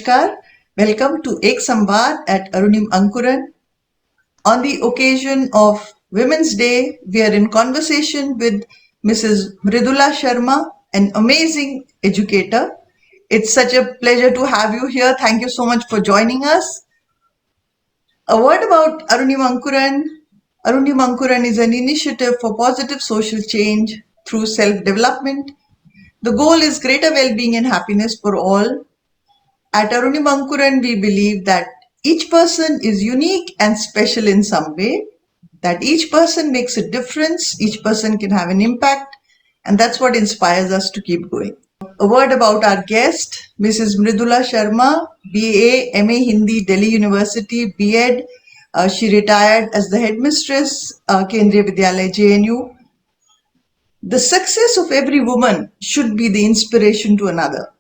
Namaskar. Welcome to Ek Samvad at Arunim Ankuran. On the occasion of Women's Day, we are in conversation with Mrs. Mridula Sharma, an amazing educator. It's such a pleasure to have you here. Thank you so much for joining us. A word about Arunim Ankuran. Arunim Ankuran is an initiative for positive social change through self-development. The goal is greater well-being and happiness for all. At Arunim Ankuran, we believe that each person is unique and special in some way, that each person makes a difference, each person can have an impact, and that's what inspires us to keep going. A word about our guest, Mrs. Mridula Sharma, BA, MA Hindi, Delhi University, B.Ed. She retired as the headmistress, Kendriya Vidyalaya, JNU. The success of every woman should be the inspiration to another.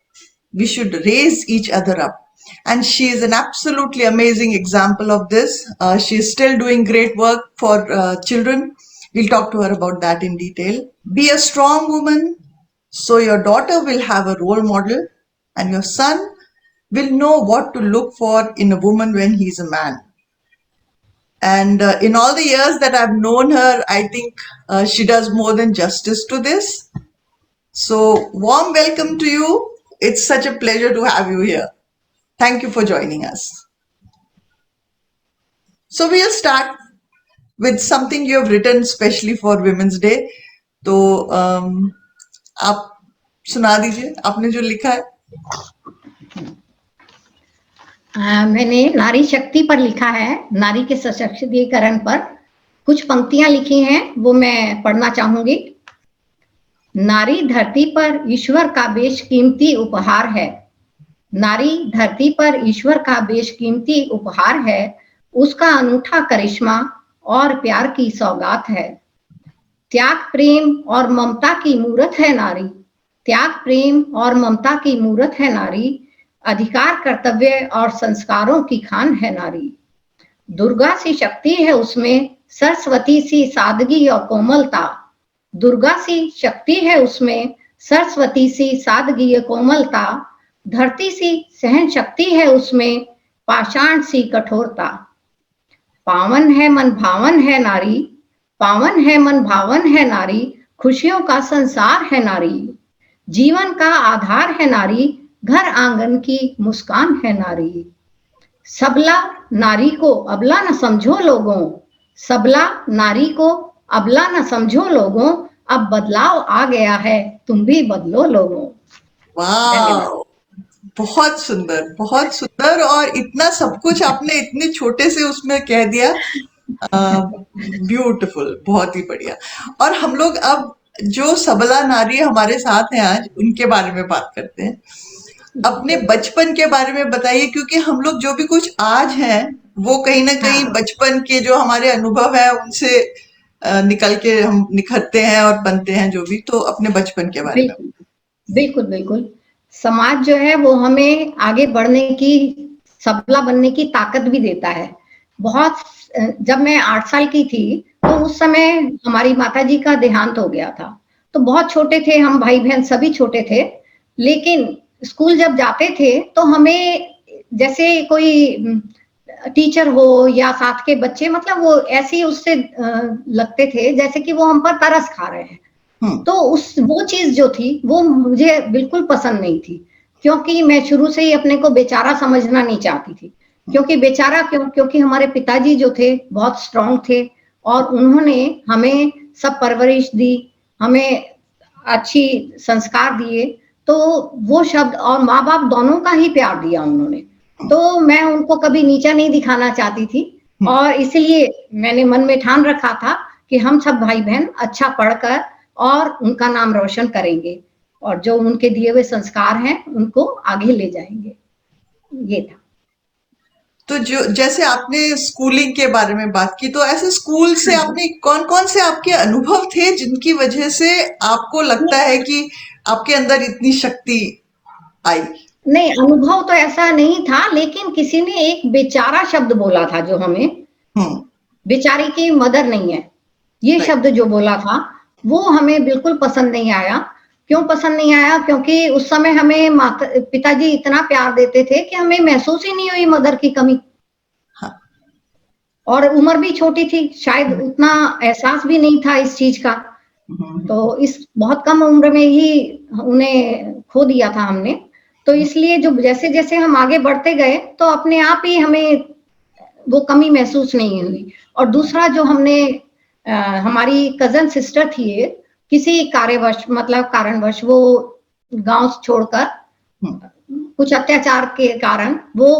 We should raise each other up. And she is an absolutely amazing example of this. She is still doing great work for children. We'll talk to her about that in detail. Be a strong woman so your daughter will have a role model and your son will know what to look for in a woman when he's a man. And in all the years that I've known her, I think she does more than justice to this. So warm welcome to you. It's such a pleasure to have you here. Thank you for joining us. So we'll start with something you have written specially for Women's Day. तो आप सुना दीजिए आपने जो लिखा है. मैंने नारी शक्ति पर लिखा है, नारी के सशक्तिकरण पर कुछ पंक्तियां लिखी हैं, वो मैं पढ़ना चाहूंगी. नारी धरती पर ईश्वर का बेशकीमती उपहार है. नारी धरती पर ईश्वर का बेशकीमती उपहार है. उसका अनूठा करिश्मा और प्यार की सौगात है. त्याग प्रेम और ममता की मूरत है नारी. त्याग प्रेम और ममता की मूरत है नारी. अधिकार कर्तव्य और संस्कारों की खान है नारी. दुर्गा सी शक्ति है उसमें, सरस्वती सी सादगी और कोमलता. दुर्गा सी शक्ति है उसमें, सरस्वती सी सादगी और कोमलता. धरती सी सहन शक्ति है उसमें, पाषाण सी कठोरता. पावन है मन भावन है नारी. पावन है मन भावन है नारी. खुशियों का संसार है नारी. जीवन का आधार है नारी. घर आंगन की मुस्कान है नारी. सबला नारी को अबला न समझो लोगों. सबला नारी को अबला न समझो लोगों. अब बदलाव आ गया है, तुम भी बदलो लोगों. वाह, बहुत सुंदर और इतना सब कुछ आपने इतने छोटे से उसमें कह दिया. ब्यूटीफुल, बहुत ही बढ़िया. और हम लोग अब जो सबला नारी हमारे साथ हैं आज, उनके बारे में बात करते हैं. अपने बचपन के बारे में बताइए, क्योंकि हम लोग जो भी कुछ आज हैं वो कहीं ना कहीं बचपन के जो हमारे अनुभव है उनसे निकल के हम निखरते हैं और बनते हैं जो भी. तो अपने बचपन के बारे में. बिल्कुल बिल्कुल. समाज जो है वो हमें आगे बढ़ने की, सबला बनने की ताकत भी देता है. बहुत जब मैं 8 साल की थी तो उस समय हमारी माताजी का देहांत हो गया था. तो बहुत छोटे थे हम, भाई बहन सभी छोटे थे. लेकिन स्कूल जब जाते थे तो हमें जैसे कोई टीचर हो या साथ के बच्चे, मतलब वो ऐसे ही उससे लगते थे जैसे कि वो हम पर तरस खा रहे हैं. तो वो चीज जो थी वो मुझे बिल्कुल पसंद नहीं थी, क्योंकि मैं शुरू से ही अपने को बेचारा समझना नहीं चाहती थी. क्योंकि बेचारा क्योंकि हमारे पिताजी जो थे बहुत स्ट्रांग थे और उन्होंने हमें सब परवरिश दी, हमें अच्छी संस्कार दिए. तो वो शब्द और माँ बाप दोनों का ही प्यार दिया उन्होंने. तो मैं उनको कभी नीचा नहीं दिखाना चाहती थी और इसलिए मैंने मन में ठान रखा था कि हम सब भाई बहन अच्छा पढ़कर और उनका नाम रोशन करेंगे और जो उनके दिए हुए संस्कार हैं उनको आगे ले जाएंगे. ये था. तो जो जैसे आपने स्कूलिंग के बारे में बात की, तो ऐसे स्कूल से आपने कौन से आपके अनुभव थे जिनकी वजह से आपको लगता है कि आपके अंदर इतनी शक्ति आई? नहीं, अनुभव तो ऐसा नहीं था, लेकिन किसी ने एक बेचारा शब्द बोला था जो हमें, बेचारी की मदर नहीं है, ये शब्द जो बोला था वो हमें बिल्कुल पसंद नहीं आया. क्यों पसंद नहीं आया? क्योंकि उस समय हमें माता पिताजी इतना प्यार देते थे कि हमें महसूस ही नहीं हुई मदर की कमी। हाँ। और उम्र भी छोटी थी, शायद उतना एहसास भी नहीं था इस चीज का। तो इस बहुत कम उम्र में ही उन्हें खो दिया था हमने। तो इसलिए जो जैसे जैसे हम आगे बढ़ते गए तो अपने आप ही हमें वो कमी महसूस नहीं हुई। और दूसरा जो हमने हमारी कजन सिस्टर थी एक, किसी कार्यवश मतलब कारणवश वो गांव छोड़कर कुछ अत्याचार के कारण वो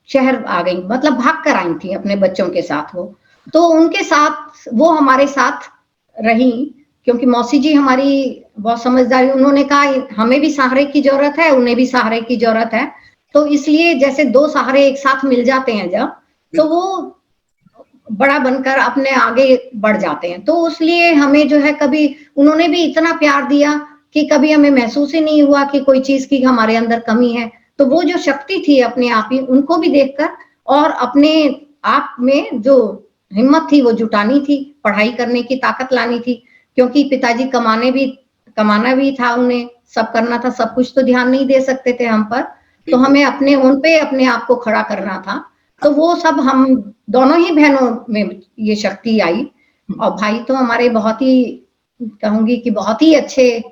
शहर आ गई, मतलब भाग कर आई थी अपने बच्चों के साथ वो। तो उनके साथ वो हमारे साथ रही, क्योंकि मौसी जी हमारी बहुत समझदारी, उन्होंने कहा हमें भी सहारे की जरूरत है, उन्हें भी सहारे की जरूरत है। तो इसलिए जैसे दो सहारे एक साथ मिल जाते हैं जब, तो वो बड़ा बनकर अपने आगे बढ़ जाते हैं। तो इसलिए हमें जो है कभी उन्होंने भी इतना प्यार दिया कि कभी हमें महसूस ही नहीं हुआ कि कोई चीज की हमारे अंदर कमी है। तो वो जो शक्ति थी अपने आप ही उनको भी देखकर और अपने आप में जो हिम्मत थी वो जुटानी थी, पढ़ाई करने की ताकत लानी थी, क्योंकि पिताजी कमाना भी था उन्हें, सब करना था, सब कुछ तो ध्यान नहीं दे सकते थे हम पर। तो हमें अपने उन पे अपने आप को खड़ा करना था। तो वो सब हम दोनों ही बहनों में ये शक्ति आई। और भाई तो हमारे बहुत ही, कहूंगी कि बहुत ही अच्छे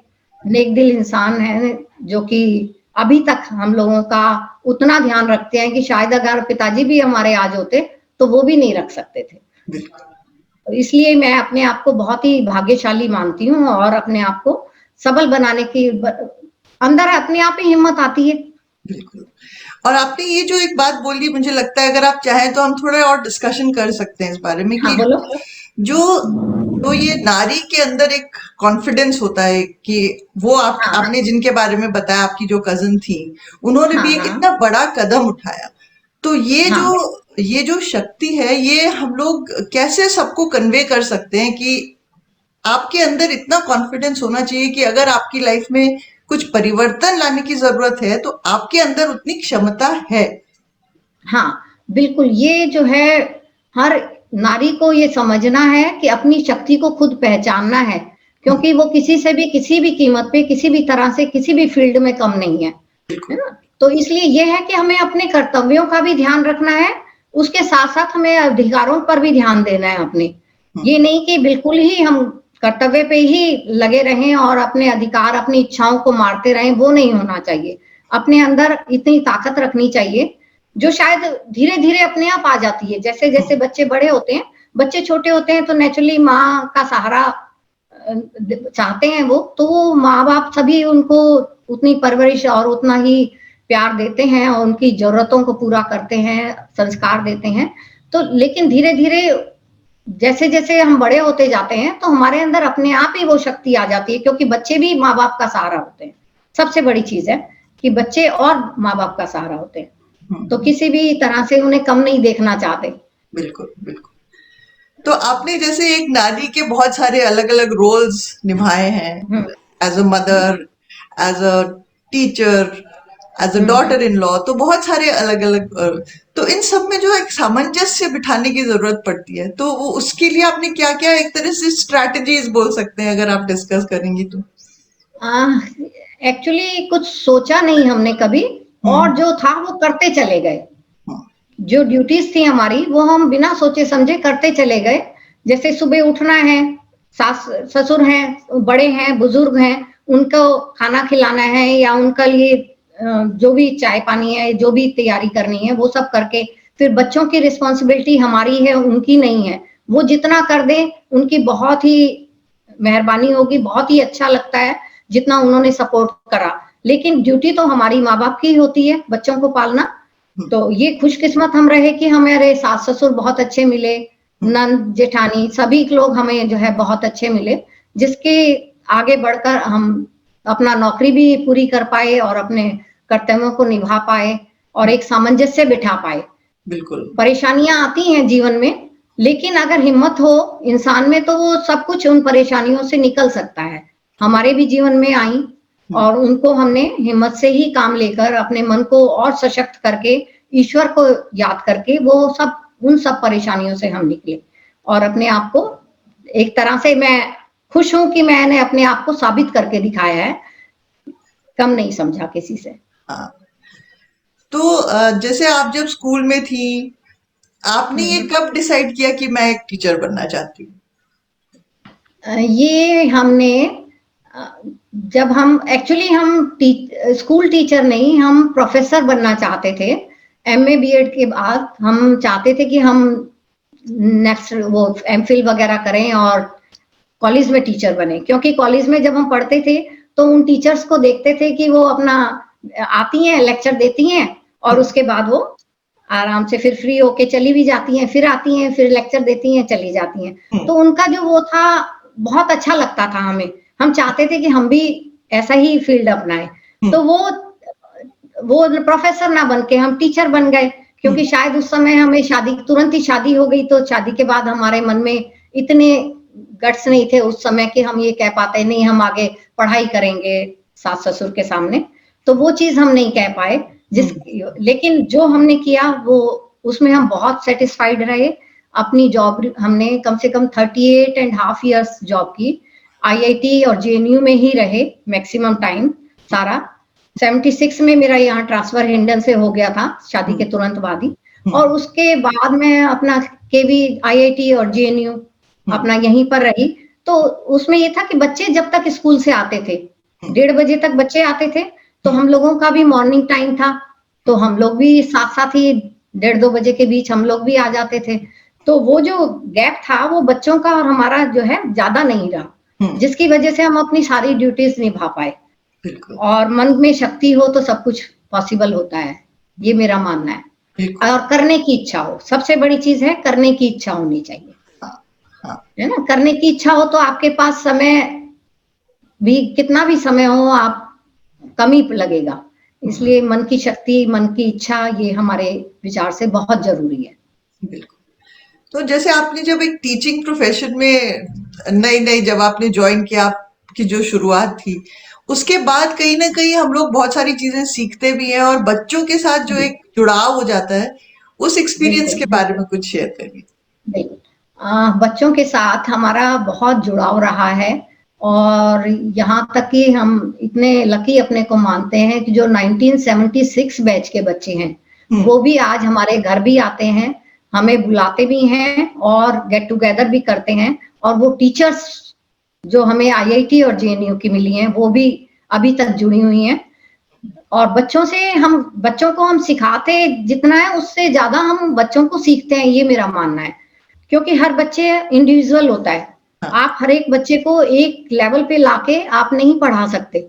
नेक दिल इंसान हैं, जो कि अभी तक हम लोगों का उतना ध्यान रखते हैं कि शायद अगर पिताजी भी हमारे आज होते तो वो भी नहीं रख सकते थे। तो इसलिए मैं अपने आप को बहुत ही भाग्यशाली मानती हूँ और अपने आप को सबल बनाने की अंदर अपने आप ही हिम्मत आती है। बिल्कुल। और आपने ये जो एक बात बोली, मुझे लगता है अगर आप चाहें तो हम थोड़ा और डिस्कशन कर सकते हैं इस बारे में हाँ कि बोलो। जो तो ये नारी के अंदर एक कॉन्फिडेंस होता है कि वो हाँ आपने जिनके बारे में बताया, आपकी जो कजन थी, उन्होंने हाँ भी एक हाँ इतना बड़ा कदम उठाया। तो हाँ ये जो शक्ति है, ये हम लोग कैसे सबको कन्वे कर सकते हैं कि आपके अंदर इतना कॉन्फिडेंस होना चाहिए कि अगर आपकी लाइफ में कुछ परिवर्तन लाने की जरूरत है तो आपके अंदर उतनी क्षमता है। हाँ बिल्कुल, ये जो है हर नारी को ये समझना है कि अपनी शक्ति को खुद पहचानना है, क्योंकि वो किसी से भी किसी भी कीमत पे किसी भी तरह से किसी भी फील्ड में कम नहीं है ना। तो इसलिए ये है कि हमें अपने कर्तव्यों का भी ध्यान रखना है, उसके साथ साथ हमें अधिकारों पर भी ध्यान देना है अपने। ये नहीं कि बिल्कुल ही हम कर्तव्य पे ही लगे रहें और अपने अधिकार अपनी इच्छाओं को मारते रहें, वो नहीं होना चाहिए। अपने अंदर इतनी ताकत रखनी चाहिए जो शायद धीरे धीरे अपने आप आ जाती है। जैसे जैसे बच्चे बड़े होते हैं, बच्चे छोटे होते हैं तो नेचुरली माँ का सहारा चाहते हैं वो, तो वो माँ बाप सभी उनको उतनी परवरिश और उतना ही प्यार देते हैं और उनकी जरूरतों को पूरा करते हैं, संस्कार देते हैं। तो लेकिन धीरे धीरे जैसे जैसे हम बड़े होते जाते हैं तो हमारे अंदर अपने आप ही वो शक्ति आ जाती है, क्योंकि बच्चे भी माँ बाप का सहारा होते हैं। सबसे बड़ी चीज है कि बच्चे और माँ बाप का सहारा होते हैं, तो किसी भी तरह से उन्हें कम नहीं देखना चाहते। बिल्कुल, बिल्कुल। तो आपने जैसे एक नारी के बहुत सारे अलग अलग रोल्स निभाए हैं, as a mother, as a teacher, as a daughter in law, तो बहुत सारे अलग अलग, तो इन सब में जो एक सामंजस्य बिठाने की जरूरत पड़ती है, तो वो उसके लिए आपने क्या क्या एक तरह से स्ट्रैटेजीज बोल सकते हैं अगर आप डिस्कस करेंगी तो? एक्चुअली कुछ सोचा नहीं हमने कभी, और जो था वो करते चले गए। जो ड्यूटीज थी हमारी वो हम बिना सोचे समझे करते चले गए। जैसे सुबह उठना है, सास ससुर हैं, बड़े हैं, बुजुर्ग हैं, उनको खाना खिलाना है या उनका लिए जो भी चाय पानी है, जो भी तैयारी करनी है वो सब करके, फिर बच्चों की रिस्पॉन्सिबिलिटी हमारी है, उनकी नहीं है। वो जितना कर दें उनकी बहुत ही मेहरबानी होगी, बहुत ही अच्छा लगता है जितना उन्होंने सपोर्ट करा। लेकिन ड्यूटी तो हमारी माँ बाप की होती है, बच्चों को पालना। तो ये खुशकिस्मत हम रहे कि हमारे सास ससुर बहुत अच्छे मिले, नंद जेठानी सभी लोग हमें जो है बहुत अच्छे मिले, जिसके आगे बढ़कर हम अपना नौकरी भी पूरी कर पाए और अपने कर्तव्यों को निभा पाए और एक सामंजस्य बिठा पाए। बिल्कुल। परेशानियां आती हैं जीवन में, लेकिन अगर हिम्मत हो इंसान में तो वो सब कुछ उन परेशानियों से निकल सकता है। हमारे भी जीवन में आई और उनको हमने हिम्मत से ही काम लेकर अपने मन को और सशक्त करके ईश्वर को याद करके वो सब उन सब परेशानियों से हम निकले और अपने आप को एक तरह से मैं खुश हूं कि मैंने अपने आप को साबित करके दिखाया है कम नहीं समझा किसी से। हाँ, तो जैसे आप जब स्कूल में थी, आपने ये हम्म। कब डिसाइड किया कि मैं एक टीचर बनना चाहती हूँ? ये हमने अ, जब हम एक्चुअली स्कूल टीचर नहीं, हम प्रोफेसर बनना चाहते थे। एमए बीएड के बाद हम चाहते थे कि हम नेक्स्ट वो एमफिल वगैरह करें और कॉलेज में टीचर बने, क्योंकि कॉलेज में जब हम पढ़ते थे तो उन टीचर्स को देखते थे कि वो अपना आती हैं, लेक्चर देती हैं और उसके बाद वो आराम से फिर फ्री होके चली भी जाती हैं, फिर आती हैं, फिर लेक्चर देती हैं, चली जाती हैं। तो उनका जो वो था बहुत अच्छा लगता था हमें। हम चाहते थे कि हम भी ऐसा ही फील्ड अपनाएं। तो वो प्रोफेसर ना बन के हम टीचर बन गए, क्योंकि शायद उस समय हमें तुरंत ही शादी हो गई, तो शादी के बाद हमारे मन में इतने गट्स नहीं थे उस समय कि हम ये कह पाते नहीं हम आगे पढ़ाई करेंगे सास ससुर के सामने। तो वो चीज हम नहीं कह पाए। लेकिन जो हमने किया वो उसमें हम बहुत सेटिस्फाइड रहे। अपनी जॉब हमने कम से कम 38.5 ईयर्स जॉब की। आईआईटी और जेएनयू में ही रहे मैक्सिमम टाइम सारा। 76 में मेरा यहाँ ट्रांसफर हिंडन से हो गया था, शादी के तुरंत बाद ही। और उसके बाद मैं अपना केवी आईआईटी और जेएनयू अपना यहीं पर रही। तो उसमें ये था कि बच्चे जब तक स्कूल से आते थे, 1:30 बजे तक बच्चे आते थे, तो हम लोगों का भी मॉर्निंग टाइम था, तो हम लोग भी साथ साथ ही 1:30-2 बजे के बीच हम लोग भी आ जाते थे। तो वो जो गैप था वो बच्चों का और हमारा जो है ज्यादा नहीं रहा, जिसकी वजह से हम अपनी सारी ड्यूटीज निभा पाए। और मन में शक्ति हो तो सब कुछ पॉसिबल होता है, ये मेरा मानना है। और करने की इच्छा हो, सबसे बड़ी चीज है करने की इच्छा होनी चाहिए, है ना। करने की इच्छा हो तो आपके पास समय भी कितना भी समय हो आप कम ही लगेगा। इसलिए मन की शक्ति, मन की इच्छा, ये हमारे विचार से बहुत जरूरी है। बिल्कुल। तो जैसे आपने जब एक टीचिंग प्रोफेशन में नई नई जब आपने ज्वाइन किया, आपकी जो शुरुआत थी, उसके बाद कहीं ना कहीं हम लोग बहुत सारी चीजें सीखते भी हैं और बच्चों के साथ जो एक जुड़ाव हो जाता है, उस एक्सपीरियंस के बारे में कुछ शेयर करिए। बिल्कुल, बच्चों के साथ हमारा बहुत जुड़ाव रहा है। और यहाँ तक कि हम इतने लकी अपने को मानते हैं कि जो 1976 बैच के बच्चे हैं वो भी आज हमारे घर भी आते हैं, हमें बुलाते भी हैं और गेट टुगेदर भी करते हैं। और वो टीचर्स जो हमें आईआईटी और जेएनयू की मिली हैं वो भी अभी तक जुड़ी हुई हैं। और बच्चों को हम सिखाते जितना है उससे ज्यादा हम बच्चों को सीखते हैं, ये मेरा मानना है। क्योंकि हर बच्चे इंडिविजुअल होता है, आप हर एक बच्चे को एक लेवल पे लाके आप नहीं पढ़ा सकते,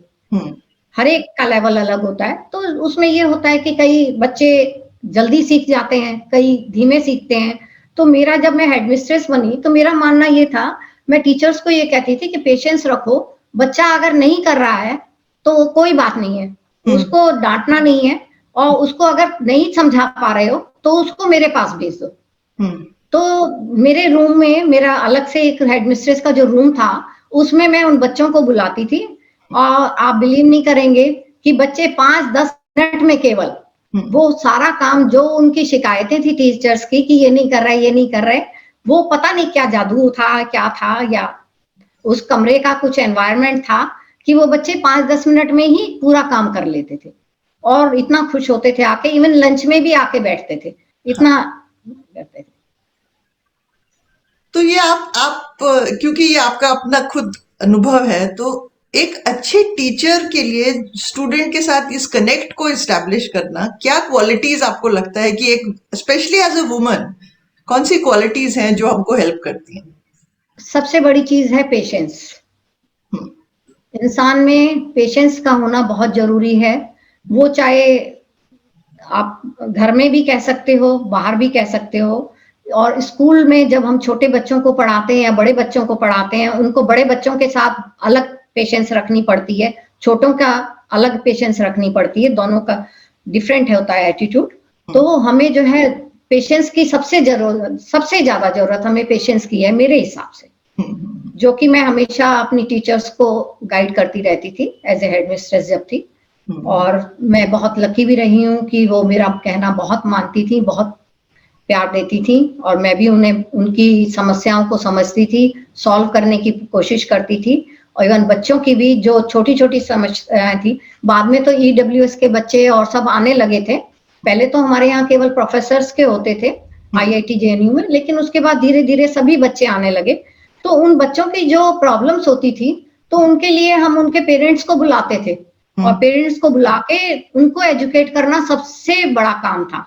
हर एक का लेवल अलग होता है। तो उसमें ये होता है कि कई बच्चे जल्दी सीख जाते हैं, कई धीमे सीखते हैं। तो मेरा जब मैं हेडमिस्ट्रेस बनी तो मेरा मानना ये था, मैं टीचर्स को ये कहती थी कि पेशेंस रखो, बच्चा अगर नहीं कर रहा है तो कोई बात नहीं है, उसको डांटना नहीं है, और उसको अगर नहीं समझा पा रहे हो तो उसको मेरे पास भेज दो। तो मेरे रूम में मेरा अलग से एक हेडमिस्ट्रेस का जो रूम था उसमें मैं उन बच्चों को बुलाती थी, और आप बिलीव नहीं करेंगे कि बच्चे 5-10 मिनट में केवल वो सारा काम, जो उनकी शिकायतें थी टीचर्स की कि ये नहीं कर रहे, ये नहीं कर रहे, वो पता नहीं क्या जादू था, क्या था, या उस कमरे का कुछ एनवायरनमेंट था कि वो बच्चे 5-10 मिनट में ही पूरा काम कर लेते थे। और इतना खुश होते थे आके, इवन लंच में भी आके बैठते थे, इतना करते थे। तो ये आप क्योंकि ये आपका अपना खुद अनुभव है, तो एक अच्छे टीचर के लिए स्टूडेंट के साथ इस कनेक्ट को इस्टेब्लिश करना, क्या क्वालिटीज आपको लगता है कि एक स्पेशली एज अ वुमन कौन सी क्वालिटीज हैं जो हमको हेल्प करती हैं? सबसे बड़ी चीज है पेशेंस। इंसान में पेशेंस का होना बहुत जरूरी है। वो चाहे आप घर में भी कह सकते हो, बाहर भी कह सकते हो। और स्कूल में जब हम छोटे बच्चों को पढ़ाते हैं या बड़े बच्चों को पढ़ाते हैं, उनको बड़े बच्चों के साथ अलग पेशेंस रखनी पड़ती है, छोटों का अलग पेशेंस रखनी पड़ती है, दोनों का डिफरेंट होता है एटीट्यूड। तो हमें जो है पेशेंस की सबसे ज्यादा जरूरत हमें पेशेंस की है मेरे हिसाब से, जो कि मैं हमेशा अपनी टीचर्स को गाइड करती रहती थी एज ए हेडमिस्ट्रेस जब थी। और मैं बहुत लकी भी रही हूँ कि वो मेरा कहना बहुत मानती थी, बहुत प्यार देती थी, और मैं भी उन्हें उनकी समस्याओं को समझती थी, सॉल्व करने की कोशिश करती थी। और इवन बच्चों की भी जो छोटी छोटी समस्याएं थी, बाद में तो ईडब्ल्यूएस के बच्चे और सब आने लगे थे। पहले तो हमारे यहाँ केवल प्रोफेसर्स के होते थे आईआईटी जेएनयू में, लेकिन उसके बाद धीरे धीरे सभी बच्चे आने लगे। तो उन बच्चों की जो प्रॉब्लम्स होती थी, तो उनके लिए हम उनके पेरेंट्स को बुलाते थे, और पेरेंट्स को बुला के उनको एजुकेट करना सबसे बड़ा काम था,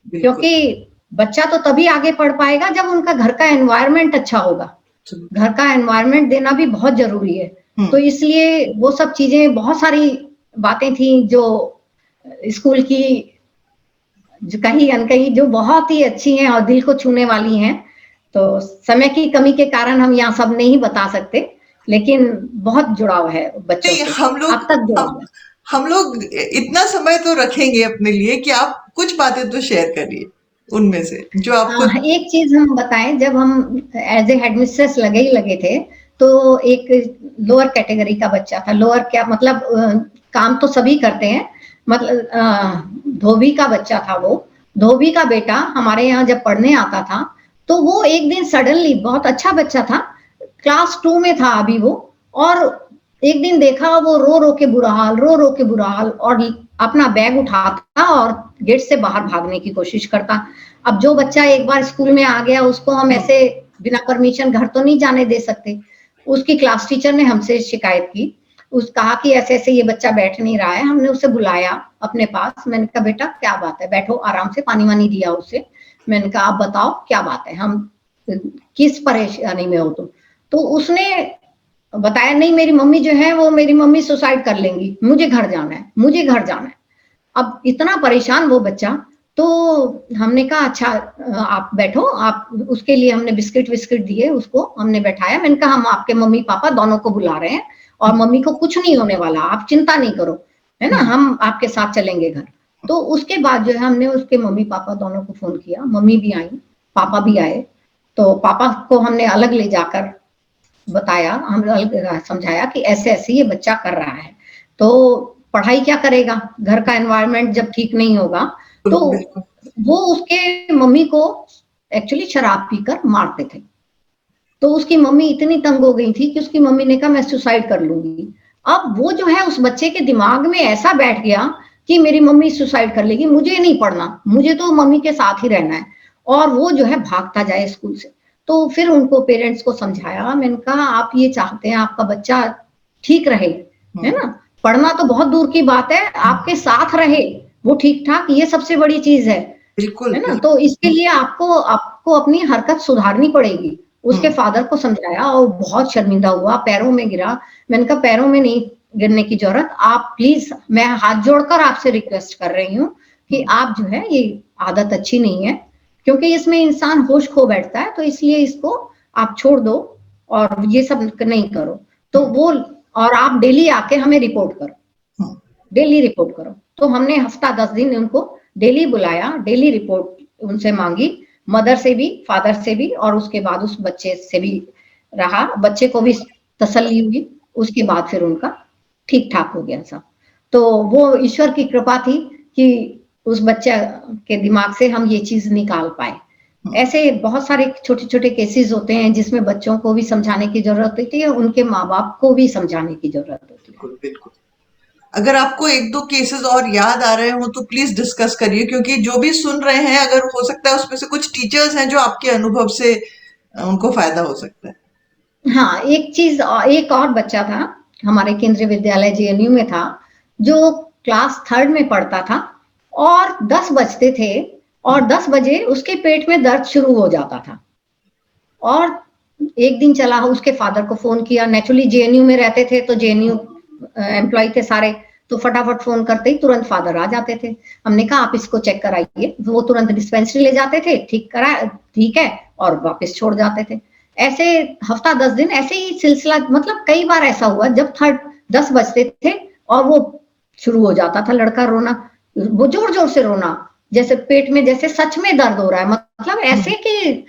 क्योंकि बच्चा तो तभी आगे पढ़ पाएगा जब उनका घर का एनवायरनमेंट अच्छा होगा। घर का एनवायरनमेंट देना भी बहुत जरूरी है। तो इसलिए वो सब चीजें, बहुत सारी बातें थी जो स्कूल की जो कहीं अनकहीं जो बहुत ही अच्छी हैं और दिल को छूने वाली हैं। तो समय की कमी के कारण हम यहाँ सब नहीं बता सकते, लेकिन बहुत जुड़ाव है बच्चों से, अब तक जुड़ाव है। हम लोग इतना समय तो रखेंगे अपने लिए कि आप कुछ बातें तो शेयर करिए उनमें से जो आपको। एक चीज हम बताएं, जब हम एज ए हेडमिस्ट्रेस लगे थे, तो एक लोअर कैटेगरी का बच्चा था। लोअर क्या मतलब, काम तो सभी करते हैं, मतलब धोबी का बच्चा था। वो धोबी का बेटा हमारे यहाँ जब पढ़ने आता था, तो वो एक दिन सडनली, बहुत अच्छा बच्चा था, क्लास 2 में था अभी वो, और एक दिन देखा वो रो रो के बुरा हाल, और अपना बैग उठाता और गेट से बाहर भागने की कोशिश करता। अब जो बच्चा एक बार स्कूल में आ गया, उसको हम ऐसे बिना परमिशन घर तो नहीं जाने दे सकते। उसकी क्लास टीचर ने हमसे शिकायत की, कहा कि ऐसे ऐसे ये बच्चा बैठ नहीं रहा है। हमने उसे बुलाया अपने पास। मैंने कहा बेटा क्या बात है, बैठो आराम से, पानी वानी दिया उसे। मैंने कहा आप बताओ क्या बात है, हम किस परेशानी में हो तुम। तो उसने बताया, नहीं मेरी मम्मी जो है वो, मेरी मम्मी सुसाइड कर लेंगी, मुझे घर जाना है। अब इतना परेशान वो बच्चा। तो हमने कहा अच्छा आप बैठो, आप, उसके लिए हमने बिस्किट विस्किट दिए, उसको हमने बैठाया। मैंने कहा हम आपके मम्मी पापा दोनों को बुला रहे हैं, और मम्मी को कुछ नहीं होने वाला, आप चिंता नहीं करो, है ना, हम आपके साथ चलेंगे घर। तो उसके बाद जो है हमने उसके मम्मी पापा दोनों को फोन किया, मम्मी भी आई, पापा भी आए। तो पापा को हमने अलग ले जाकर बताया, हम अलग समझाया कि ऐसे ऐसे ये बच्चा कर रहा है, तो पढ़ाई क्या करेगा, घर का एनवायरनमेंट जब ठीक नहीं होगा। तो वो उसके मम्मी को एक्चुअली शराब पीकर मारते थे। तो उसकी मम्मी इतनी तंग हो गई थी कि उसकी मम्मी ने कहा मैं सुसाइड कर लूंगी। अब वो जो है उस बच्चे के दिमाग में ऐसा बैठ गया कि मेरी मम्मी सुसाइड कर लेगी, मुझे नहीं पढ़ना, मुझे तो मम्मी के साथ ही रहना है। और वो जो है भागता जाए स्कूल से। तो फिर उनको पेरेंट्स को समझाया। मैंने कहा आप ये चाहते हैं आपका बच्चा ठीक रहे, है ना, पढ़ना तो बहुत दूर की बात है, आपके साथ रहे वो ठीक ठाक, ये सबसे बड़ी चीज है, बिल्कुल, है ना। तो इसके लिए आपको अपनी हरकत सुधारनी पड़ेगी। उसके फादर को समझाया और बहुत शर्मिंदा हुआ, पैरों में गिरा। मैंने कहा पैरों में नहीं गिरने की जरूरत, आप प्लीज, मैं हाथ जोड़कर आपसे रिक्वेस्ट कर रही हूँ कि आप जो है, ये आदत अच्छी नहीं है, क्योंकि इसमें इंसान होश खो बैठता है, तो इसलिए इसको आप छोड़ दो और ये सब नहीं करो। तो वो, और आप डेली आके हमें रिपोर्ट करो, डेली रिपोर्ट करो। तो हमने हफ्ता 10 दिन उनको डेली बुलाया, डेली रिपोर्ट उनसे मांगी, मदर से भी, फादर से भी, और उसके बाद उस बच्चे से भी रहा। बच्चे को भी तसल्ली हुई, उसके बाद फिर उनका ठीक ठाक हो गया सब। तो वो ईश्वर की कृपा थी कि उस बच्चे के दिमाग से हम ये चीज निकाल पाए। ऐसे बहुत सारे छोटे छोटे केसेस होते हैं जिसमें बच्चों को भी समझाने की जरूरत होती है, उनके माँ बाप को भी समझाने की जरूरत होती है। बिल्कुल। अगर आपको एक दो केसेस और याद आ रहे हो तो प्लीज डिस्कस करिए, क्योंकि जो भी सुन रहे हैं, अगर हो सकता है उसमें से कुछ टीचर्स हैं जो आपके अनुभव से उनको फायदा हो सकता है। हाँ, एक चीज, एक और बच्चा था हमारे केंद्रीय विद्यालय जेएनयू में था, जो क्लास 3rd में पढ़ता था, और 10 बजते थे और 10 बजे उसके पेट में दर्द शुरू हो जाता था। और एक दिन चला, उसके फादर को फोन किया, नेचुरली जेएनयू में रहते थे तो जेएनयू एम्प्लॉय थे सारे, तो फटाफट फोन करते ही तुरंत फादर आ जाते थे। हमने कहा आप इसको चेक कराइए, वो तुरंत डिस्पेंसरी ले जाते थे, ठीक है, और वापस छोड़ जाते थे। ऐसे हफ्ता 10 दिन ऐसे ही सिलसिला, मतलब कई बार ऐसा हुआ जब 10 बजते थे और वो शुरू हो जाता था लड़का रोना, वो जोर जोर से रोना, जैसे पेट में जैसे सच में दर्द हो रहा है, मतलब ऐसे कि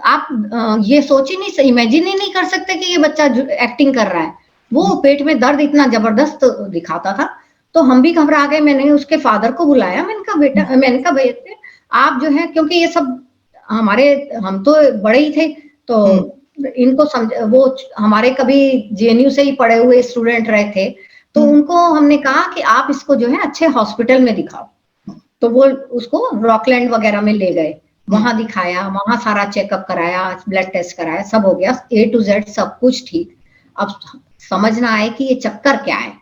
आप ये सोच ही नहीं, इमेजिन ही नहीं कर सकते कि ये बच्चा एक्टिंग कर रहा है। वो पेट में दर्द इतना जबरदस्त दिखाता था। तो हम भी घबरा गए। मैंने उसके फादर को बुलाया, मैंने कहा बेटा आप जो है, क्योंकि ये सब हम तो बड़े ही थे, तो इनको वो हमारे कभी जेएनयू से ही पढ़े हुए स्टूडेंट रहे थे, तो उनको हमने कहा कि आप इसको जो है अच्छे हॉस्पिटल में दिखाओ। तो वो उसको रॉकलैंड वगैरह में ले गए, वहां दिखाया, वहां सारा चेकअप कराया, ब्लड टेस्ट कराया, सब हो गया, A to Z सब कुछ ठीक। अब समझ ना आए कि ये चक्कर क्या है,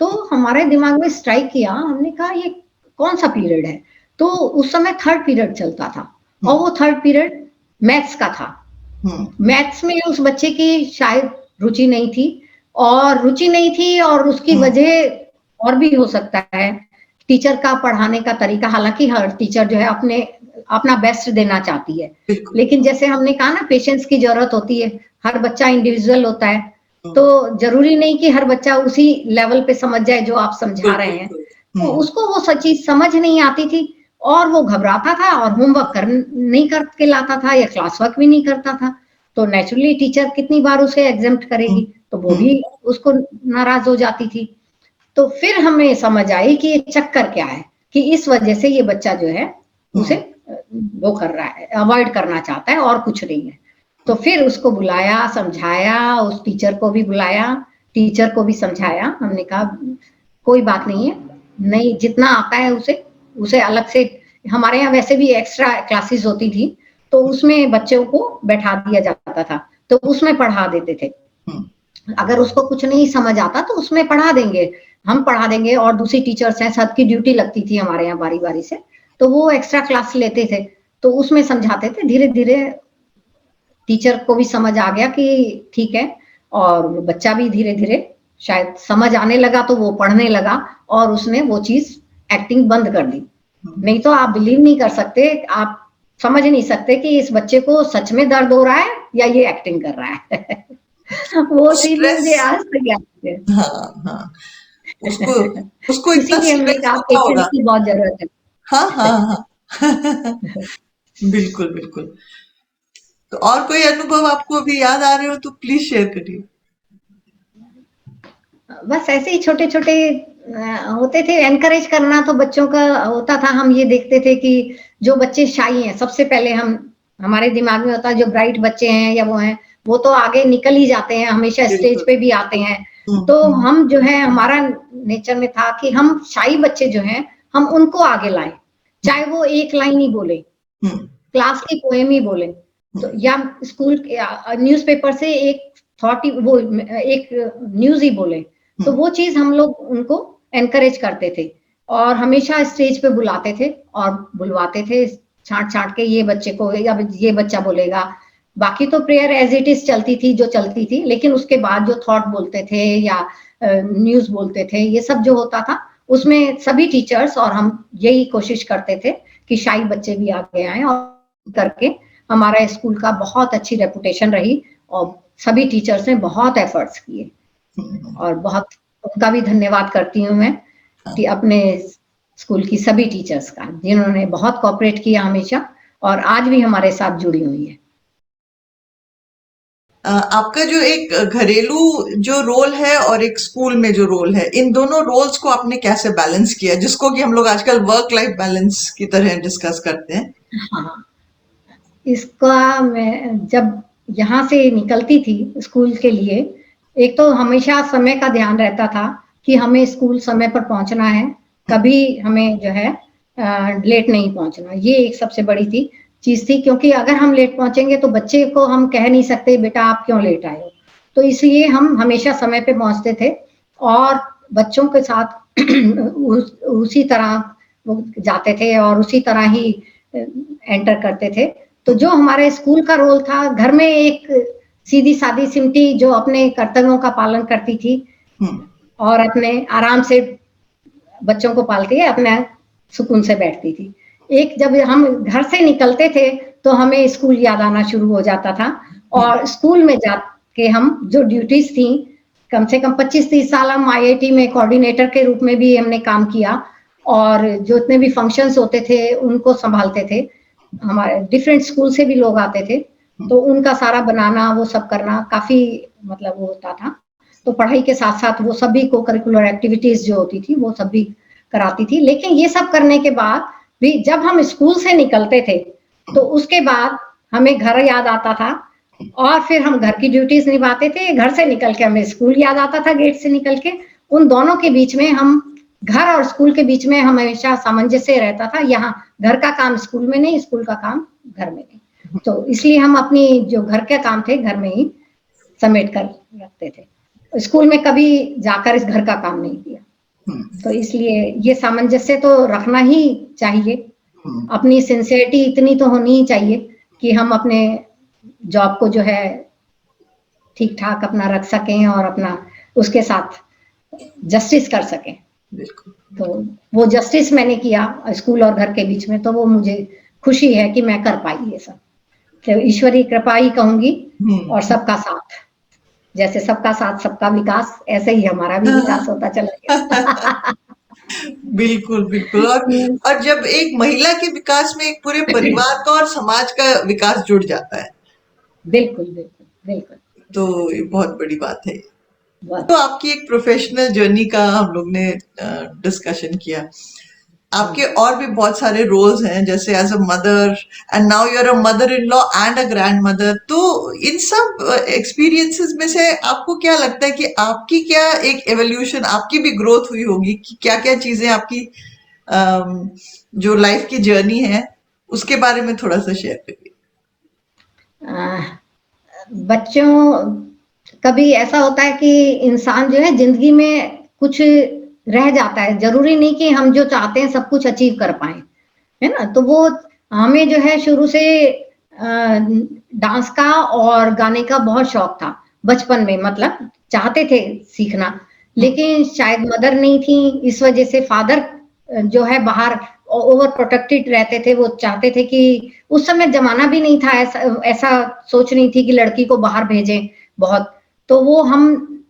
तो हमारे दिमाग में स्ट्राइक किया, हमने कहा ये कौन सा पीरियड है। तो उस समय 3rd पीरियड चलता था और वो 3rd पीरियड मैथ्स का था। मैथ्स में उस बच्चे की शायद रुचि नहीं थी, और उसकी वजह और भी हो सकता है, टीचर का पढ़ाने का तरीका। हालांकि हर टीचर जो है अपना बेस्ट देना चाहती है, लेकिन जैसे हमने कहा ना, पेशेंस की जरूरत होती है, हर बच्चा इंडिविजुअल होता है, तो जरूरी नहीं कि हर बच्चा उसी लेवल पे समझ जाए जो आप समझा रहे हैं। तो उसको वो चीज समझ नहीं आती थी और वो घबराता था और होमवर्क नहीं करके लाता था या क्लास वर्क भी नहीं करता था। तो नेचुरली टीचर कितनी बार उसे एग्जेम्प्ट करेगी, तो वो भी उसको नाराज हो जाती थी। तो फिर हमें समझ आई कि ये चक्कर क्या है, कि इस वजह से ये बच्चा जो है उसे वो कर रहा है, अवॉइड करना चाहता है और कुछ नहीं है। तो फिर उसको बुलाया, समझाया, उस टीचर को भी बुलाया, टीचर को भी समझाया। हमने कहा कोई बात नहीं है, नहीं जितना आता है उसे अलग से, हमारे यहाँ वैसे भी एक्स्ट्रा क्लासेस होती थी, तो उसमें बच्चों को बैठा दिया जाता था, तो उसमें पढ़ा देते थे। अगर उसको कुछ नहीं समझ आता तो उसमें पढ़ा देंगे, हम पढ़ा देंगे, और दूसरी टीचर्स हैं, सबकी ड्यूटी लगती थी हमारे यहाँ बारी बारी से, तो वो एक्स्ट्रा क्लास लेते थे, तो उसमें समझाते थे। धीरे धीरे टीचर को भी समझ आ गया कि ठीक है, और बच्चा भी धीरे धीरे शायद समझ आने लगा, तो वो पढ़ने लगा और उसने वो चीज एक्टिंग बंद कर दी। नहीं तो आप बिलीव नहीं कर सकते, आप समझ नहीं सकते कि इस बच्चे को सच में दर्द हो रहा है या ये एक्टिंग कर रहा है। वो चीज मुझे आज तक याद है। हाँ हाँ, उसको उसको इतना इसीलिए हमने स्ट्रेस कहा होता पेशेंस होगा। की बहुत जरूरत है। हाँ हाँ हाँ। बिल्कुल बिल्कुल। तो और कोई अनुभव आपको अभी याद आ रहे हो तो प्लीज शेयर करिए। बस ऐसे ही छोटे छोटे होते थे, एनकरेज करना तो बच्चों का होता था। हम ये देखते थे कि जो बच्चे शाई हैं, सबसे पहले हमारे दिमाग में होता है जो ब्राइट बच्चे हैं या वो हैं, वो तो आगे निकल ही जाते हैं, हमेशा स्टेज पे भी आते हैं। तो हम जो है, हमारा नेचर में था कि हम शाई बच्चे जो हैं, हम उनको आगे लाएं, चाहे वो एक लाइन ही बोले, क्लास की पोएम ही बोले, तो या स्कूल न्यूज़पेपर से एक थॉट ही, वो एक न्यूज ही बोले, तो वो चीज हम लोग उनको एनकरेज करते थे और हमेशा स्टेज पे बुलाते थे और बुलवाते थे छांट छांट के, ये बच्चे को, या ये बच्चा बोलेगा। बाकी तो प्रेयर एज इट इज चलती थी जो चलती थी, लेकिन उसके बाद जो थॉट बोलते थे या न्यूज बोलते थे, ये सब जो होता था, उसमें सभी टीचर्स और हम यही कोशिश करते थे कि शाही बच्चे भी आगे आए, और करके हमारा स्कूल का बहुत अच्छी रेपुटेशन रही और सभी टीचर्स ने बहुत एफर्ट्स किए, और बहुत उनका भी धन्यवाद करती हूँ मैं कि अपने स्कूल की सभी टीचर्स का, जिन्होंने बहुत कोऑपरेट किया हमेशा और आज भी हमारे साथ जुड़ी हुई है। आपका जो एक घरेलू जो रोल है और एक स्कूल में जो रोल है, इन दोनों रोल्स को आपने कैसे बैलेंस किया, जिसको कि हम लोग आजकल वर्क लाइफ बैलेंस की तरह डिस्कस करते हैं? हाँ, इसका मैं जब यहाँ से निकलती थी स्कूल के लिए, एक तो हमेशा समय का ध्यान रहता था कि हमें स्कूल समय पर पहुंचना है, कभी हमें जो है लेट नहीं पहुंचना, ये एक सबसे बड़ी चीज थी, क्योंकि अगर हम लेट पहुंचेंगे तो बच्चे को हम कह नहीं सकते बेटा आप क्यों लेट आए हो, तो इसलिए हम हमेशा समय पे पहुंचते थे और बच्चों के साथ उसी तरह वो जाते थे और उसी तरह ही एंटर करते थे। तो जो हमारे स्कूल का रोल था, घर में एक सीधी सादी सिमटी जो अपने कर्तव्यों का पालन करती थी और अपने आराम से बच्चों को पालती है, अपने सुकून से बैठती थी। एक जब हम घर से निकलते थे तो हमें स्कूल याद आना शुरू हो जाता था, और स्कूल में जाके हम जो ड्यूटीज थी, कम से कम 25-30 साल हम IIT में कोऑर्डिनेटर के रूप में भी हमने काम किया, और जो इतने भी फंक्शंस होते थे उनको संभालते थे। हमारे डिफरेंट स्कूल से भी लोग आते थे, तो उनका सारा बनाना, वो सब करना काफी मतलब वो होता था। तो पढ़ाई के साथ साथ वो सभी को करिकुलर एक्टिविटीज जो होती थी वो सब भी कराती थी। लेकिन ये सब करने के बाद भी जब हम स्कूल से निकलते थे तो उसके बाद हमें घर याद आता था, और फिर हम घर की ड्यूटीज निभाते थे। घर से निकल के हमें स्कूल याद आता था, गेट से निकल के। उन दोनों के बीच में हम, घर और स्कूल के बीच में हमेशा सामंजस्य रहता था। यहाँ घर का काम स्कूल में नहीं, स्कूल का काम घर में नहीं। तो इसलिए हम अपनी जो घर के काम थे घर में ही समेट कर रखते थे। स्कूल में कभी जाकर इस घर का काम नहीं किया। तो इसलिए ये सामंजस्य तो रखना ही चाहिए। अपनी सिंसियरिटी इतनी तो होनी ही चाहिए कि हम अपने जॉब को जो है ठीक ठाक अपना रख सकें और अपना उसके साथ जस्टिस कर सकें। तो वो जस्टिस मैंने किया स्कूल और घर के बीच में, तो वो मुझे खुशी है कि मैं कर पाई ये सब। तो ईश्वरी कृपा ही कहूंगी, और सबका साथ। जैसे सबका साथ सबका विकास, ऐसे ही हमारा भी विकास होता चला गया। बिल्कुल बिल्कुल। और जब एक महिला के विकास में एक पूरे परिवार का और समाज का विकास जुड़ जाता है, बिल्कुल बिल्कुल बिल्कुल, तो ये बहुत बड़ी बात है। तो आपकी एक प्रोफेशनल जर्नी का हम लोग ने डिस्कशन किया। आपके और भी बहुत सारे रोल्स हैं, जैसे as a mother, and now you are a mother in law and a grandmother. तो इन सब एक्सपीरियंसेस में से आपको क्या लगता है कि आपकी क्या एक एवोल्यूशन, आपकी भी ग्रोथ हुई होगी कि क्या क्या चीजें आपकी जो लाइफ की जर्नी है उसके बारे में थोड़ा सा शेयर करिए। बच्चों, कभी ऐसा होता है कि इंसान जो है जिंदगी में कुछ रह जाता है। जरूरी नहीं कि हम जो चाहते हैं सब कुछ अचीव कर पाए, है ना। तो वो हमें जो है शुरू से डांस का और गाने का बहुत शौक था बचपन में, मतलब चाहते थे सीखना, लेकिन शायद मदर नहीं थी, इस वजह से फादर जो है बाहर ओवर प्रोटेक्टेड रहते थे। वो चाहते थे कि उस समय जमाना भी नहीं था ऐसा, ऐसा सोच नहीं थी कि लड़की को बाहर भेजें बहुत। तो वो हम,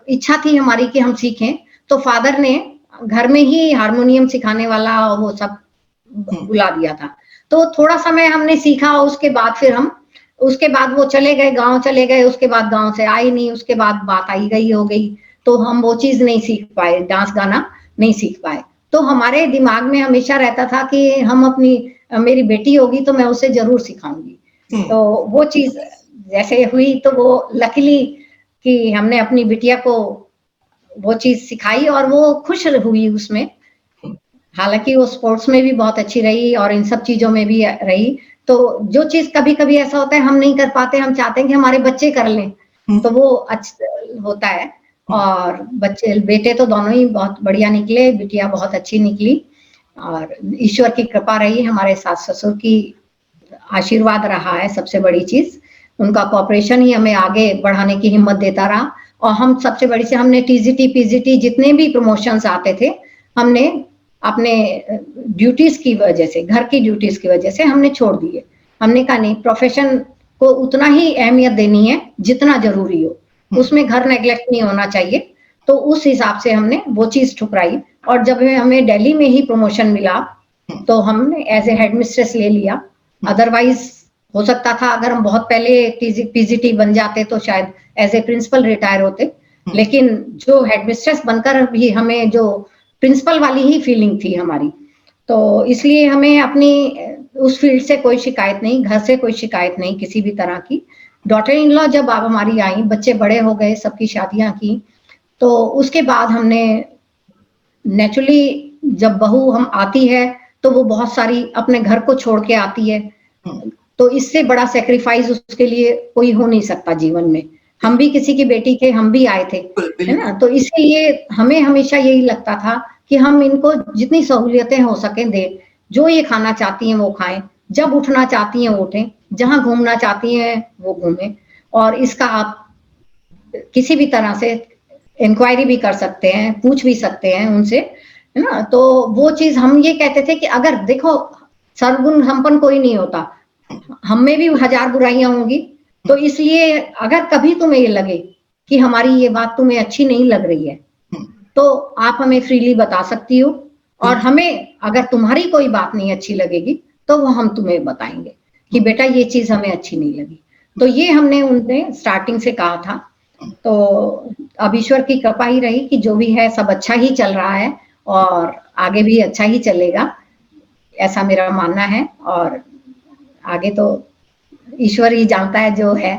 इच्छा थी हमारी कि हम सीखें, तो फादर ने घर में ही हारमोनियम सिखाने वाला वो सब बुला दिया था। तो थोड़ा समय हमने सीखा, उसके बाद फिर हम, उसके बाद वो चले गए, गांव चले गए, उसके बाद गांव से आए नहीं, उसके बाद बात आई गई हो गई, तो हम वो चीज नहीं सीख पाए, डांस गाना नहीं सीख पाए। तो हमारे दिमाग में हमेशा रहता था कि हम अपनी, मेरी बेटी होगी तो मैं उसे जरूर सिखाऊंगी। तो वो चीज जैसे हुई, तो वो लकीली कि हमने अपनी बिटिया को वो चीज सिखाई और वो खुश हुई उसमें। हालांकि वो स्पोर्ट्स में भी बहुत अच्छी रही और इन सब चीजों में भी रही। तो जो चीज कभी कभी ऐसा होता है हम नहीं कर पाते, हम चाहते हैं कि हमारे बच्चे कर लें, तो वो अच्छा होता है। और बच्चे, बेटे तो दोनों ही बहुत बढ़िया निकले, बिटिया बहुत अच्छी निकली, और ईश्वर की कृपा रही, हमारे सास ससुर की आशीर्वाद रहा है सबसे बड़ी चीज। उनका कॉपरेशन ही हमें आगे बढ़ाने की हिम्मत देता रहा। और हम सबसे बड़ी से, हमने टीजीटी पीजीटी जितने भी प्रमोशंस आते थे, हमने अपने ड्यूटीज की वजह से, घर की ड्यूटीज की वजह से हमने छोड़ दिए। हमने कहा नहीं, प्रोफेशन को उतना ही अहमियत देनी है जितना जरूरी हो, उसमें घर नेग्लेक्ट नहीं होना चाहिए। तो उस हिसाब से हमने वो चीज ठुकराई। और जब हमें दिल्ली में ही प्रमोशन मिला तो हमने एज ए हेडमिस्ट्रेस ले लिया। अदरवाइज हो सकता था अगर हम बहुत पहले पीजीटी बन जाते तो शायद एज ए प्रिंसिपल रिटायर होते, लेकिन जो हेडमिस्ट्रेस बनकर भी हमें जो प्रिंसिपल वाली ही फीलिंग थी हमारी, तो इसलिए हमें अपनी उस फील्ड से कोई शिकायत नहीं, घर से कोई शिकायत नहीं किसी भी तरह की। डॉटर इन लॉ जब आप हमारी आई, बच्चे बड़े हो गए, सबकी शादियां की, तो उसके बाद हमने नेचुरली, जब बहू हम आती है तो वो बहुत सारी अपने घर को छोड़ के आती है, तो इससे बड़ा सेक्रीफाइस उसके लिए कोई हो नहीं सकता जीवन में। हम भी किसी की बेटी थे, हम भी आए थे, है ना। तो इसीलिए हमें हमेशा यही लगता था कि हम इनको जितनी सहूलियतें हो सके दें, जो ये खाना चाहती हैं वो खाएं, जब उठना चाहती हैं वो उठें, जहां घूमना चाहती हैं वो घूमें। और इसका आप किसी भी तरह से इंक्वायरी भी कर सकते हैं, पूछ भी सकते हैं उनसे, है ना। तो वो चीज हम ये कहते थे कि अगर देखो, सर्वगुण संपन्न कोई नहीं होता, हम में भी हजार बुराइयां होंगी। तो इसलिए अगर कभी तुम्हें ये लगे कि हमारी ये बात तुम्हें अच्छी नहीं लग रही है, तो आप हमें फ्रीली बता सकती हो, और हमें अगर तुम्हारी कोई बात नहीं अच्छी लगेगी तो वो हम तुम्हें बताएंगे कि बेटा ये चीज हमें अच्छी नहीं लगी। तो ये हमने उनने स्टार्टिंग से कहा था। तो अब ईश्वर की कृपा ही रही कि जो भी है सब अच्छा ही चल रहा है और आगे भी अच्छा ही चलेगा, ऐसा मेरा मानना है। और आगे तो ईश्वर ही जानता है जो है।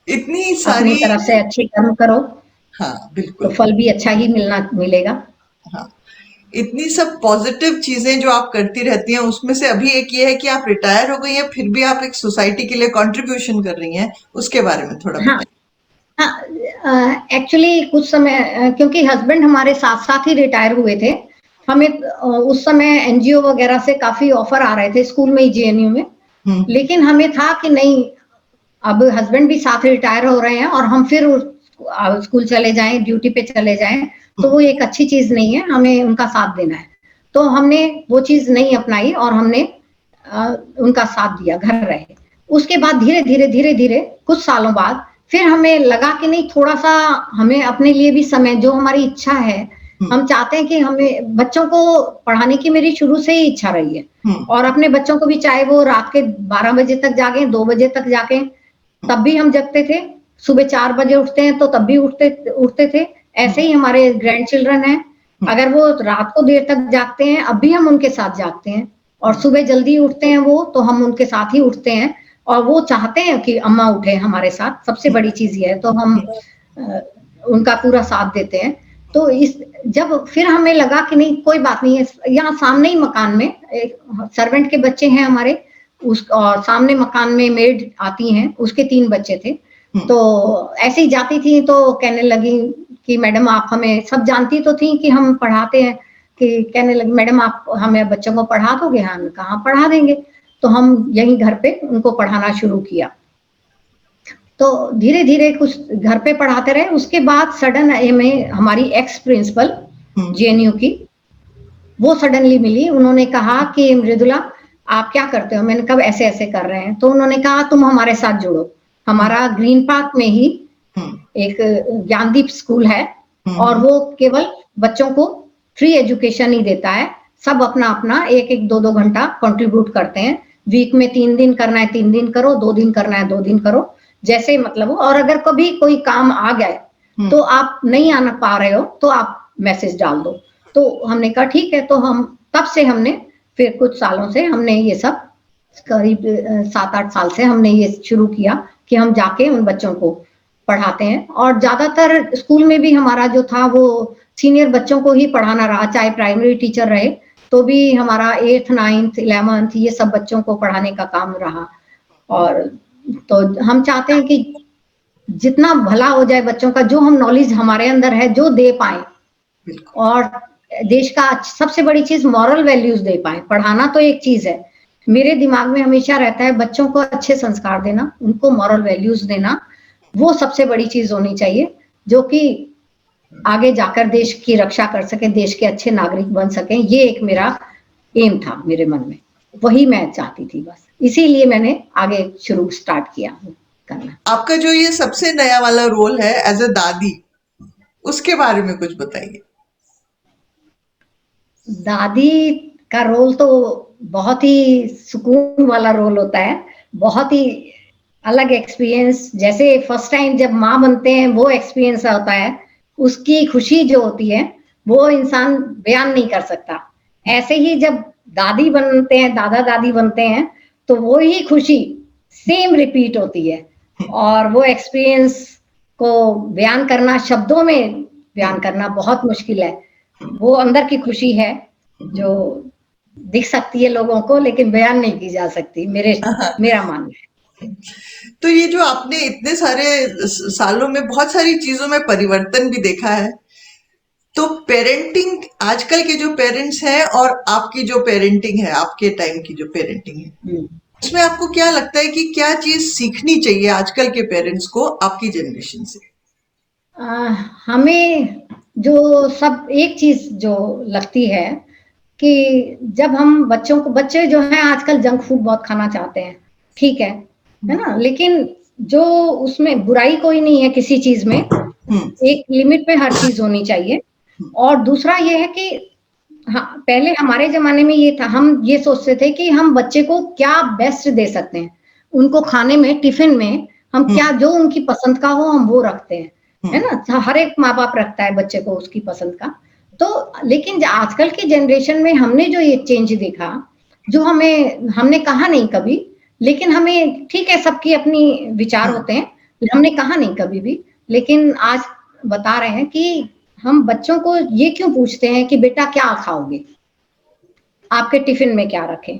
इतनी अपनी सारी। तरफ से अच्छे कर्म करो हाँ तो बिल्कुल। फल भी अच्छा ही मिलेगा। हाँ, इतनी सब पॉजिटिव चीजें जो आप करती रहती हैं, उसमें से अभी एक ये है कि आप रिटायर हो गई हैं, फिर भी आप एक सोसाइटी के लिए कंट्रीब्यूशन कर रही हैं, उसके बारे में थोड़ा हाँ, बताइए। हाँ, एक्चुअली कुछ समय क्योंकि हस्बैंड हमारे साथ-साथ ही रिटायर हुए थे, हमें उस समय एनजीओ वगैरह से काफ़ी ऑफ़र आ रहे थे स्कूल में ही जेएनयू में, हुँ, लेकिन हमें था कि नहीं, अब हस्बैंड भी साथ रिटायर हो रहे हैं और हम फिर स्कूल चले जाएँ, ड्यूटी पे चले जाएँ, तो हुँ, वो एक अच्छी चीज़ नहीं है, हमें उनका साथ देना है। तो हमने वो चीज़ नहीं अपनाई और हमने उनका साथ दिया, घर रहे। उसके बाद धीरे-धीरे, धीरे-धीरे कुछ सालों बाद फिर हमें लगा कि नहीं, थोड़ा-सा हमें अपने लिए भी समय, जो हमारी इच्छा है, हुँ, हम चाहते हैं कि हमें बच्चों को पढ़ाने की मेरी शुरू से ही इच्छा रही है हुँ, और अपने बच्चों को भी, चाहे वो रात के 12 बजे तक जागें, 2 बजे तक जागें, तब भी हम जगते थे। सुबह 4 बजे उठते हैं तो तब भी उठते उठते थे। हुँ, ऐसे ही हमारे ग्रैंड चिल्ड्रन हैं, हुँ, अगर वो रात को देर तक जागते हैं, अब भी हम उनके साथ जागते हैं और हुँ, सुबह जल्दी उठते हैं वो, तो हम उनके साथ ही उठते हैं और वो चाहते हैं कि अम्मा उठे हमारे साथ, सबसे बड़ी चीज़ ये है, तो हम अ, उनका पूरा साथ देते हैं। तो इस जब फिर हमें लगा कि नहीं, कोई बात नहीं है, यहाँ सामने ही मकान में एक सर्वेंट के बच्चे हैं हमारे, उस और सामने मकान में मेड आती हैं, उसके 3 बच्चे थे। हुँ, तो ऐसे ही जाती थी तो कहने लगी कि मैडम आप हमें, सब जानती तो थी कि हम पढ़ाते हैं, कि कहने लगी मैडम आप हमें बच्चों को पढ़ा दोगे? हमने कहा हाँ, पढ़ा देंगे। तो हम यहीं घर पे उनको पढ़ाना शुरू किया। तो धीरे-धीरे कुछ घर पे पढ़ाते रहे, उसके बाद सडन हमें हमारी एक्स प्रिंसिपल हुँ, जेएनयू की, वो सडनली मिली। उन्होंने कहा कि मृदुला आप क्या करते हो? मैंने कहा ऐसे-ऐसे कर रहे हैं। तो उन्होंने कहा तुम हमारे साथ जुड़ो। हुँ, हमारा ग्रीन पार्क में ही हुँ, एक ज्ञानदीप स्कूल है हुँ, और हुँ, वो केवल बच्चों को फ्री एजुकेशन ही देता है। सब अपना-अपना 1-1 2-2 घंटा कंट्रीब्यूट करते हैं। वीक में 3 दिन करना है 3 दिन करो, 2 दिन करना है 2 दिन करो, जैसे मतलब हो। और अगर कभी कोई काम आ गया हुँ, तो आप नहीं आना पा रहे हो तो आप मैसेज डाल दो। तो हमने कहा ठीक है, तो हम तब से हमने फिर कुछ सालों से हमने ये सब करीब 7-8 साल से हमने ये शुरू किया कि हम जाके उन बच्चों को पढ़ाते हैं और ज़्यादातर स्कूल में भी हमारा जो था वो सीनियर बच्चों को ही पढ़ाना रहा, चाहे प्राइमरी टीचर रहे, तो भी हमारा 8th 9th 11th ये सब बच्चों को पढ़ाने का काम रहा। और तो हम चाहते हैं कि जितना भला हो जाए बच्चों का, जो हम नॉलेज हमारे अंदर है, जो दे पाएँ बिल्कुल। और देश का सबसे बड़ी चीज़ मॉरल वैल्यूज़ दे पाएँ। पढ़ाना तो एक चीज़ है, मेरे दिमाग में हमेशा रहता है बच्चों को अच्छे संस्कार देना, उनको मॉरल वैल्यूज़ देना, वो सबसे बड़ी चीज़ होनी चाहिए, जो कि आगे जाकर देश की रक्षा कर सकें, देश के अच्छे नागरिक बन सकें। ये एक मेरा एम था मेरे मन में, वही मैं चाहती थी बस। इसीलिए मैंने आगे शुरू स्टार्ट किया करना। आपका जो ये सबसे नया वाला रोल है एज़ अ दादी, उसके बारे में कुछ बताइए? दादी का रोल तो बहुत ही सुकून वाला रोल होता है, बहुत ही अलग एक्सपीरियंस। जैसे फर्स्ट टाइम जब माँ बनते हैं वो एक्सपीरियंस होता है, उसकी खुशी जो होती है वो इंसान बयान नहीं कर सकता। ऐसे ही जब दादी बनते हैं, दादा दादी बनते हैं, तो वो ही खुशी सेम रिपीट होती है और वो एक्सपीरियंस को बयान करना, शब्दों में हुँ, बयान करना बहुत मुश्किल है। हुँ, वो अंदर की खुशी है हुँ। जो दिख सकती है लोगों को, लेकिन बयान नहीं की जा सकती, मेरा मानना है। तो ये जो आपने इतने सारे सालों में बहुत सारी चीजों में परिवर्तन भी देखा है, तो पेरेंटिंग, आजकल के जो पेरेंट्स हैं और आपकी जो पेरेंटिंग है, आपके टाइम की जो पेरेंटिंग है, हम्म। इसमें आपको क्या लगता है कि क्या चीज सीखनी चाहिए आजकल के पेरेंट्स को आपकी जनरेशन से? अ, हमें जो सब एक चीज जो लगती है कि जब हम बच्चों को, बच्चे जो हैं आजकल जंक फूड बहुत खाना चाहते हैं, ठीक है ना? लेकिन जो उसमें बुराई कोई नहीं है किसी चीज में, हम्म, एक लिमिट पे हर चीज होनी चाहिए। और दूसरा ये है कि हाँ, पहले हमारे ज़माने में ये था, हम ये सोचते थे कि हम बच्चे को क्या बेस्ट दे सकते हैं। उनको खाने में, टिफ़िन में हम हम्म, क्या, जो उनकी पसंद का हो हम वो रखते हैं, है हम्म, ना? हर एक माँ-बाप रखता है बच्चे को उसकी पसंद का। तो लेकिन आजकल की जनरेशन में हमने जो ये चेंज देखा, जो हमने कहा नहीं कभी, लेकिन हमें ठीक है, सबकी अपनी विचार होते हैं, हमने कहा नहीं कभी भी, लेकिन आज बता रहे हैं कि हम बच्चों को ये क्यों पूछते हैं कि बेटा क्या खाओगे, आपके टिफिन में क्या रखें,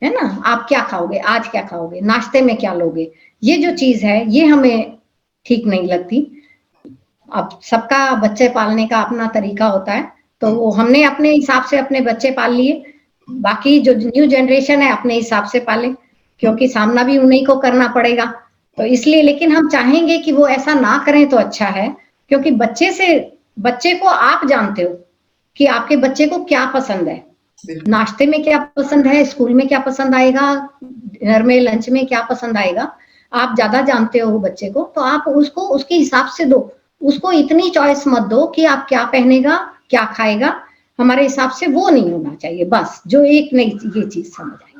है ना, आप क्या खाओगे, आज क्या खाओगे, नाश्ते में क्या लोगे, ये जो चीज है ये हमें ठीक नहीं लगती। अब सबका बच्चे पालने का अपना तरीका होता है, तो वो हमने अपने हिसाब से अपने बच्चे पाल लिए, बाकी जो न्यू जनरेशन है अपने हिसाब से पाले, क्योंकि सामना भी उन्हीं को करना पड़ेगा, तो इसलिए। लेकिन हम चाहेंगे कि वो ऐसा ना करें तो अच्छा है, क्योंकि बच्चे को आप जानते हो कि आपके बच्चे को क्या पसंद है, नाश्ते में क्या पसंद है, स्कूल में क्या पसंद आएगा, डिनर में, लंच में क्या पसंद आएगा, आप ज्यादा जानते हो बच्चे को, तो आप उसको उसके हिसाब से दो, उसको इतनी चॉइस मत दो कि आप क्या पहनेगा, क्या खाएगा, हमारे हिसाब से वो नहीं होना चाहिए, बस जो एक नहीं, ये चीज समझ आई।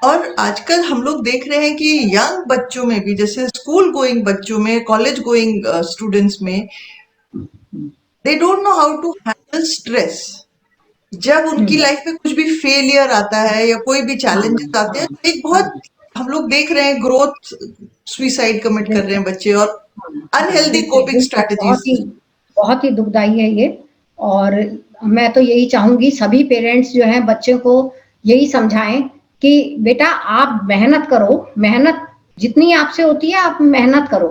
और आजकल हम लोग देख रहे हैं कि यंग बच्चों में भी, जैसे स्कूल गोइंग बच्चों में, कॉलेज गोइंग स्टूडेंट्स में, they don't know how to handle stress. जब उनकी लाइफ में कुछ भी फेलियर आता है या कोई भी चैलेंजेस आते हैं, तो एक बहुत हम लोग देख रहे हैं ग्रोथ, सुसाइड कमिट कर रहे हैं बच्चे, और अनहेल्दी कोपिंग स्ट्रेटजीज। बहुत ही दुखदाई है ये। और मैं तो यही चाहूंगी सभी पेरेंट्स जो हैं बच्चों को यही समझाएं कि बेटा आप मेहनत करो, मेहनत जितनी आपसे होती है आप मेहनत करो,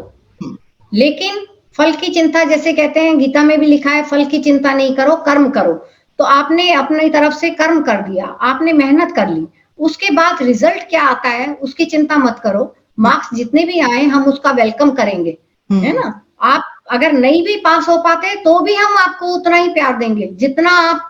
लेकिन फल की चिंता, जैसे कहते हैं गीता में भी लिखा है, फल की चिंता नहीं करो, कर्म करो। तो आपने अपनी तरफ से कर्म कर दिया, आपने मेहनत कर ली, उसके बाद रिजल्ट क्या आता है उसकी चिंता मत करो, मार्क्स जितने भी आए हम उसका वेलकम करेंगे, है ना। आप अगर नहीं भी पास हो पाते तो भी हम आपको उतना ही प्यार देंगे जितना आप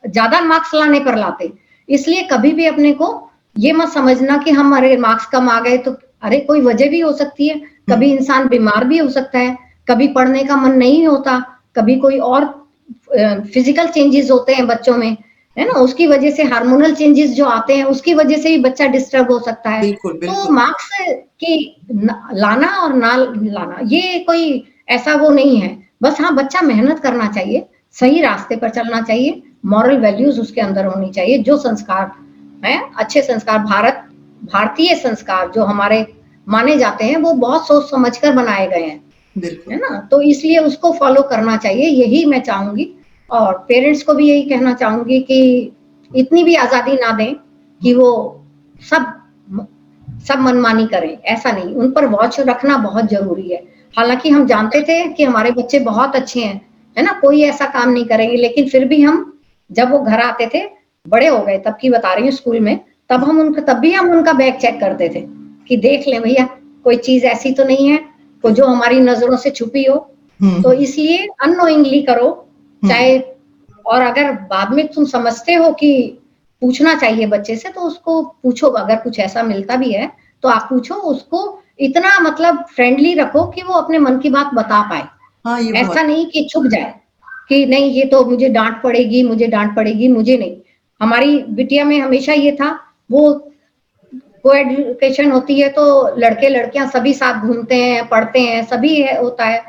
ज्यादा मार्क्स लाने पर लाते। इसलिए कभी भी अपने को ये मत समझना कि हमारे मार्क्स कम आ गए तो, अरे कोई वजह भी हो सकती है, कभी इंसान बीमार भी हो सकता है, कभी पढ़ने का मन नहीं होता, कभी कोई और फिजिकल चेंजेस होते हैं बच्चों में, है ना, उसकी वजह से हार्मोनल चेंजेस जो आते हैं उसकी वजह से भी बच्चा डिस्टर्ब हो सकता है। बिल्कुल, तो बिल्कुल। मार्क्स की लाना और ना लाना ये कोई ऐसा वो नहीं है, बस हाँ बच्चा मेहनत करना चाहिए, सही रास्ते पर चलना चाहिए, मॉरल वैल्यूज उसके अंदर होनी चाहिए, जो संस्कार है अच्छे संस्कार, भारतीय संस्कार जो हमारे माने जाते हैं वो बहुत सोच समझ कर बनाए गए हैं, है ना, तो इसलिए उसको फॉलो करना चाहिए, यही मैं चाहूंगी। और पेरेंट्स को भी यही कहना चाहूंगी कि इतनी भी आजादी ना दें कि वो सब सब मनमानी करें, ऐसा नहीं, उन पर वॉच रखना बहुत जरूरी है। हालांकि हम जानते थे कि हमारे बच्चे बहुत अच्छे हैं, है ना, कोई ऐसा काम नहीं करेंगे, लेकिन फिर भी हम जब वो घर आते थे, बड़े हो गए तब की बता रही हूँ, स्कूल में, तब भी हम उनका बैग चेक करते थे कि देख ले भैया कोई चीज ऐसी तो नहीं है तो जो हमारी नजरों से छुपी हो। तो इसलिए अननोइंगली करो, चाहे, और अगर बाद में तुम समझते हो कि पूछना चाहिए बच्चे से तो उसको पूछो, अगर कुछ ऐसा मिलता भी है तो आप पूछो उसको, इतना मतलब फ्रेंडली रखो कि वो अपने मन की बात बता पाए। हाँ, ये ऐसा नहीं कि छुप जाए कि नहीं ये तो मुझे डांट पड़ेगी, मुझे डांट पड़ेगी, मुझे नहीं। हमारी बिटिया में हमेशा ये था, वो को एजुकेशन होती है तो लड़के लड़कियां सभी साथ घूमते हैं, पढ़ते हैं, सभी होता है,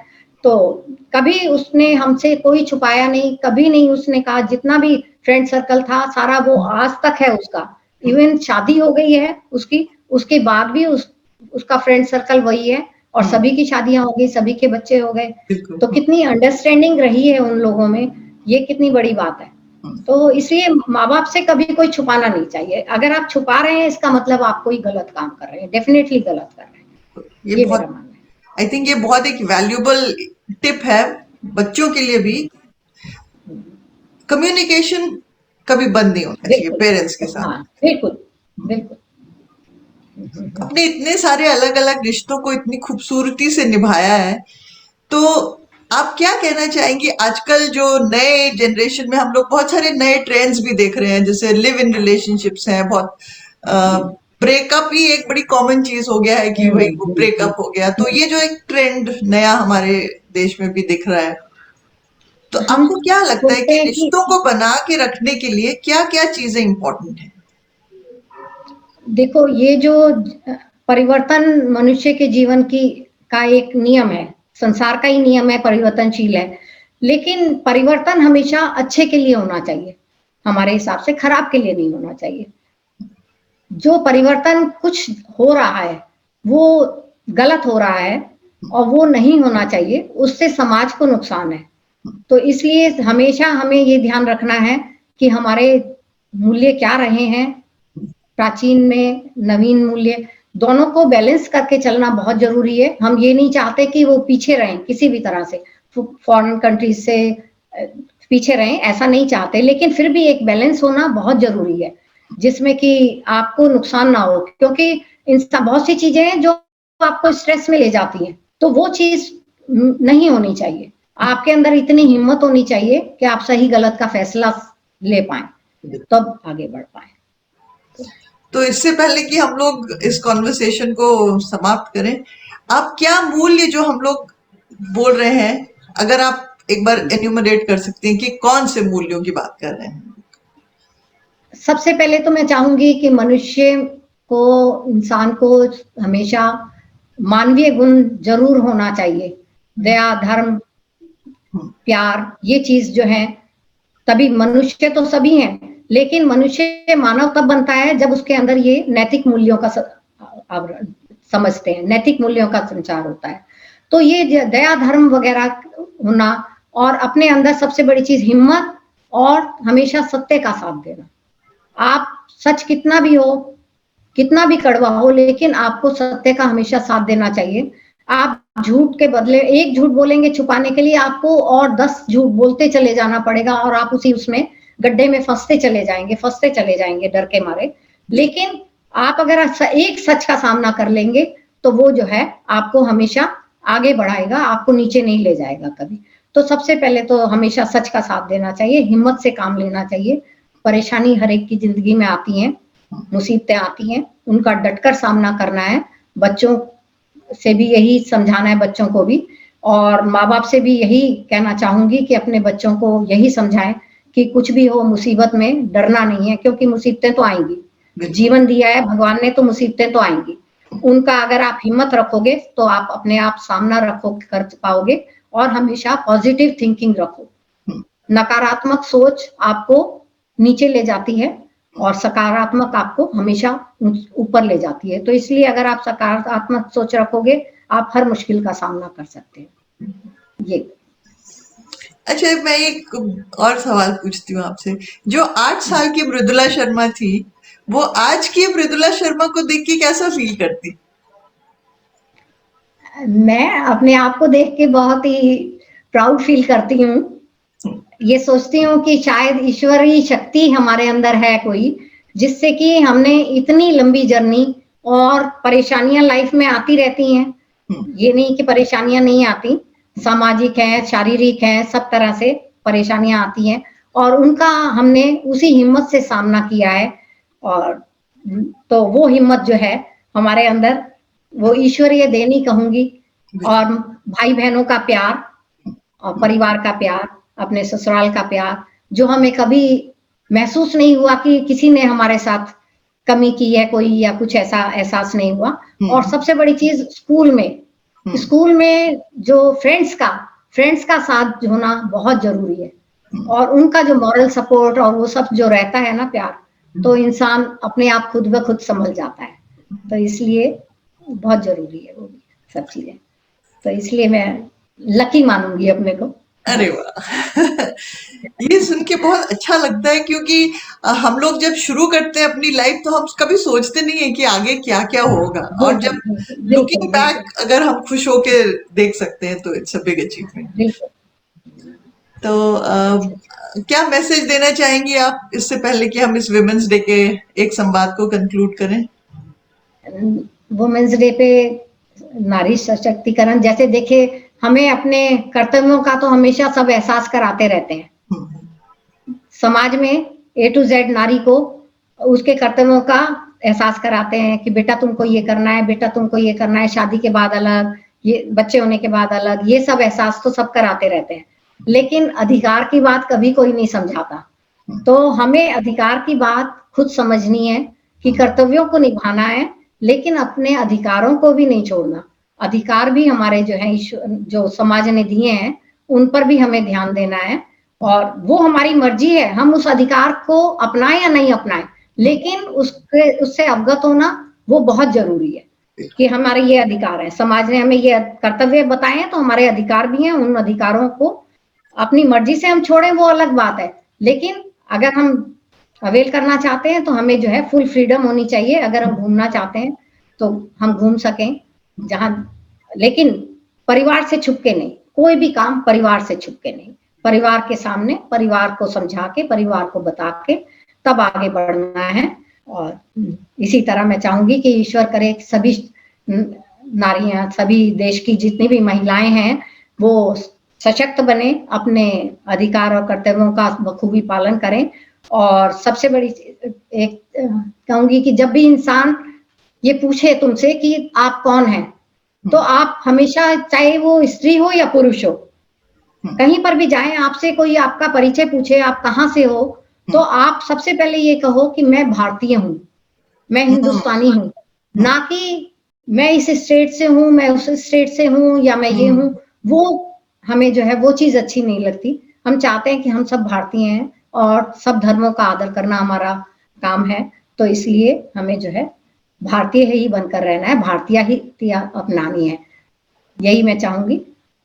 तो कभी उसने हमसे कोई छुपाया नहीं, कभी नहीं उसने कहा, जितना भी फ्रेंड सर्कल था सारा वो आज तक है उसका, इवन शादी हो गई है उसकी, उसके बाद भी उसका फ्रेंड सर्कल वही है, और सभी की शादियां हो गई, सभी के बच्चे हो गए, तो कितनी अंडरस्टैंडिंग रही है उन लोगों में, ये कितनी बड़ी बात है। तो इसलिए माँ बाप से कभी कोई छुपाना नहीं चाहिए, अगर आप छुपा रहे हैं इसका मतलब आप कोई गलत काम कर रहे हैं, डेफिनेटली गलत कर रहे हैं, ये मेरा मानना है। आई थिंक ये बहुत एक वैल्यूबल टिप है बच्चों के लिए भी। कम्युनिकेशन कभी बंद नहीं होना चाहिए पेरेंट्स के साथ। हाँ, बिल्कुल बिल्कुल। अपने इतने सारे अलग अलग रिश्तों को इतनी खूबसूरती से निभाया है, तो आप क्या कहना चाहेंगी? आजकल जो नए जनरेशन में हम लोग बहुत सारे नए ट्रेंड्स भी देख रहे हैं, जैसे लिव इन रिलेशनशिप्स हैं, बहुत ब्रेकअप ही एक बड़ी कॉमन चीज हो गया है कि भाई वो ब्रेकअप हो गया, तो ये जो एक ट्रेंड नया हमारे देश में भी दिख रहा है, तो आपको क्या लगता है कि रिश्तों को बना के रखने के लिए क्या क्या चीजें इंपॉर्टेंट है? देखो, ये जो परिवर्तन मनुष्य के जीवन की का एक नियम है, संसार का ही नियम है, परिवर्तनशील है, लेकिन परिवर्तन हमेशा अच्छे के लिए होना चाहिए, हमारे हिसाब से खराब के लिए नहीं होना चाहिए। जो परिवर्तन कुछ हो रहा है वो गलत हो रहा है और वो नहीं होना चाहिए, उससे समाज को नुकसान है। तो इसलिए हमेशा हमें ये ध्यान रखना है कि हमारे मूल्य क्या रहे हैं, प्राचीन में नवीन मूल्य दोनों को बैलेंस करके चलना बहुत जरूरी है। हम ये नहीं चाहते कि वो पीछे रहें किसी भी तरह से, फॉरेन कंट्रीज से पीछे रहें, ऐसा नहीं चाहते, लेकिन फिर भी एक बैलेंस होना बहुत जरूरी है जिसमें कि आपको नुकसान ना हो, क्योंकि इंसान बहुत सी चीजें हैं जो आपको स्ट्रेस में ले जाती हैं, तो वो चीज नहीं होनी चाहिए। आपके अंदर इतनी हिम्मत होनी चाहिए कि आप सही गलत का फैसला ले पाए, तब आगे बढ़ पाए। तो इससे पहले कि हम लोग इस कॉन्वर्सेशन को समाप्त करें, आप क्या मूल्य जो हम लोग बोल रहे हैं, अगर आप एक बार एन्यूमरेट कर सकते हैं कि कौन से मूल्यों की बात कर रहे हैं? सबसे पहले तो मैं चाहूंगी कि मनुष्य को, इंसान को हमेशा मानवीय गुण जरूर होना चाहिए। दया, धर्म, प्यार, ये चीज जो है, तभी मनुष्य तो सभी हैं, लेकिन मनुष्य मानव तब बनता है जब उसके अंदर ये नैतिक मूल्यों का समझते हैं, नैतिक मूल्यों का संचार होता है। तो ये दया, धर्म वगैरह होना, और अपने अंदर सबसे बड़ी चीज हिम्मत और हमेशा सत्य का साथ देना। आप सच कितना भी हो, कितना भी कड़वा हो, लेकिन आपको सत्य का हमेशा साथ देना चाहिए। आप झूठ के बदले एक झूठ बोलेंगे छुपाने के लिए, आपको और 10 झूठ बोलते चले जाना पड़ेगा और आप उसी उसमें गड्ढे में फंसते चले जाएंगे डर के मारे। लेकिन आप अगर एक सच का सामना कर लेंगे तो वो जो है आपको हमेशा आगे बढ़ाएगा, आपको नीचे नहीं ले जाएगा कभी। तो सबसे पहले तो हमेशा सच का साथ देना चाहिए, हिम्मत से काम लेना चाहिए। परेशानी हर एक की जिंदगी में आती है, मुसीबतें आती हैं, उनका डटकर सामना करना है। बच्चों से भी यही समझाना है, बच्चों को भी, और माँ बाप से भी यही कहना चाहूंगी कि अपने बच्चों को यही समझाएं कि कुछ भी हो मुसीबत में डरना नहीं है, क्योंकि मुसीबतें तो आएंगी, जीवन दिया है भगवान ने तो मुसीबतें तो आएंगी। उनका अगर आप हिम्मत रखोगे तो आप अपने आप सामना रखो कर पाओगे, और हमेशा पॉजिटिव थिंकिंग रखो। नकारात्मक सोच आपको नीचे ले जाती है और सकारात्मक आपको हमेशा ऊपर ले जाती है। तो इसलिए अगर आप सकारात्मक सोच रखोगे, आप हर मुश्किल का सामना कर सकते हैं। ये अच्छा, मैं एक और सवाल पूछती हूँ आपसे। जो 8 साल की मृदुला शर्मा थी, वो आज की मृदुला शर्मा को देख के कैसा फील करती? मैं अपने आप को देख के बहुत ही प्राउड फील करती हूँ। ये सोचती हूँ कि शायद ईश्वरीय शक्ति हमारे अंदर है कोई, जिससे कि हमने इतनी लंबी जर्नी, और परेशानियां लाइफ में आती रहती हैं, ये नहीं कि परेशानियां नहीं आती, सामाजिक है, शारीरिक है, सब तरह से परेशानियां आती हैं, और उनका हमने उसी हिम्मत से सामना किया है। और तो वो हिम्मत जो है हमारे अंदर, वो ईश्वरीय देनी कहूंगी। और भाई बहनों का प्यार और परिवार का प्यार, अपने ससुराल का प्यार, जो हमें कभी महसूस नहीं हुआ कि किसी ने हमारे साथ कमी की है कोई, या कुछ ऐसा एहसास नहीं हुआ। और सबसे बड़ी चीज स्कूल में जो फ्रेंड्स का साथ होना बहुत जरूरी है, और उनका जो मॉरल सपोर्ट और वो सब जो रहता है ना, प्यार, तो इंसान अपने आप खुद ब खुद संभल जाता है। तो इसलिए बहुत जरूरी है वो भी सब चीजें। तो इसलिए मैं लकी मानूंगी अपने को। अरे वाह! ये सुन के बहुत अच्छा लगता है, क्योंकि हम लोग जब शुरू करते हैं अपनी लाइफ, तो हम कभी सोचते नहीं है कि आगे क्या क्या होगा, और बिल्कुल जब बिल्कुल लुकिंग बिल्कुल बैक अगर हम खुश होके देख सकते हैं तो इट्स अ बिग अचीवमेंट। बिल्कुल। तो क्या मैसेज देना चाहेंगी आप, इससे पहले कि हम इस विमेंस डे के एक संवाद को कंक्लूड करें? वुमेन्स डे पे नारी सशक्तिकरण, जैसे देखिए, हमें अपने कर्तव्यों का तो हमेशा सब एहसास कराते रहते हैं समाज में। A to Z नारी को उसके कर्तव्यों का एहसास कराते हैं कि बेटा तुमको ये करना है, बेटा तुमको ये करना है, शादी के बाद अलग, ये बच्चे होने के बाद अलग, ये सब एहसास तो सब कराते रहते हैं, लेकिन अधिकार की बात कभी कोई नहीं समझाता। तो हमें अधिकार की बात खुद समझनी है कि कर्तव्यों को निभाना है, लेकिन अपने अधिकारों को भी नहीं छोड़ना। अधिकार भी हमारे जो है, जो समाज ने दिए हैं, उन पर भी हमें ध्यान देना है, और वो हमारी मर्जी है, हम उस अधिकार को अपनाएं या नहीं अपनाएं, लेकिन उससे अवगत होना वो बहुत जरूरी है कि हमारे ये अधिकार है, समाज ने हमें ये कर्तव्य बताए हैं तो हमारे अधिकार भी हैं। उन अधिकारों को अपनी मर्जी से हम छोड़ें वो अलग बात है, लेकिन अगर हम अवेल करना चाहते हैं तो हमें जो है फुल फ्रीडम होनी चाहिए। अगर हम घूमना चाहते हैं तो हम घूम सकें जहां, लेकिन परिवार से छुप के नहीं, कोई भी काम परिवार से छुप के नहीं, परिवार के सामने, परिवार को समझा के, परिवार को बता के तब आगे बढ़ना है। और इसी तरह मैं चाहूंगी कि ईश्वर करे सभी नारियां, सभी देश की जितनी भी महिलाएं हैं वो सशक्त बने, अपने अधिकार और कर्तव्यों का बखूबी पालन करें। और सबसे बड़ी एक कहूंगी कि जब भी इंसान ये पूछे तुमसे कि आप कौन हैं, तो आप हमेशा, चाहे वो स्त्री हो या पुरुष हो, कहीं पर भी जाएं, आपसे कोई आपका परिचय पूछे आप कहाँ से हो, तो आप सबसे पहले ये कहो कि मैं भारतीय हूँ, मैं हिंदुस्तानी हूँ, ना कि मैं इस स्टेट से हूँ, मैं उस स्टेट से हूँ, या मैं ये हूँ। वो हमें जो है वो चीज अच्छी नहीं लगती। हम चाहते हैं कि हम सब भारतीय हैं और सब धर्मों का आदर करना हमारा काम है। तो इसलिए हमें जो है भारतीय ही बनकर रहना है, भारतीय ही अपनानी है, यही मैं चाहूंगी।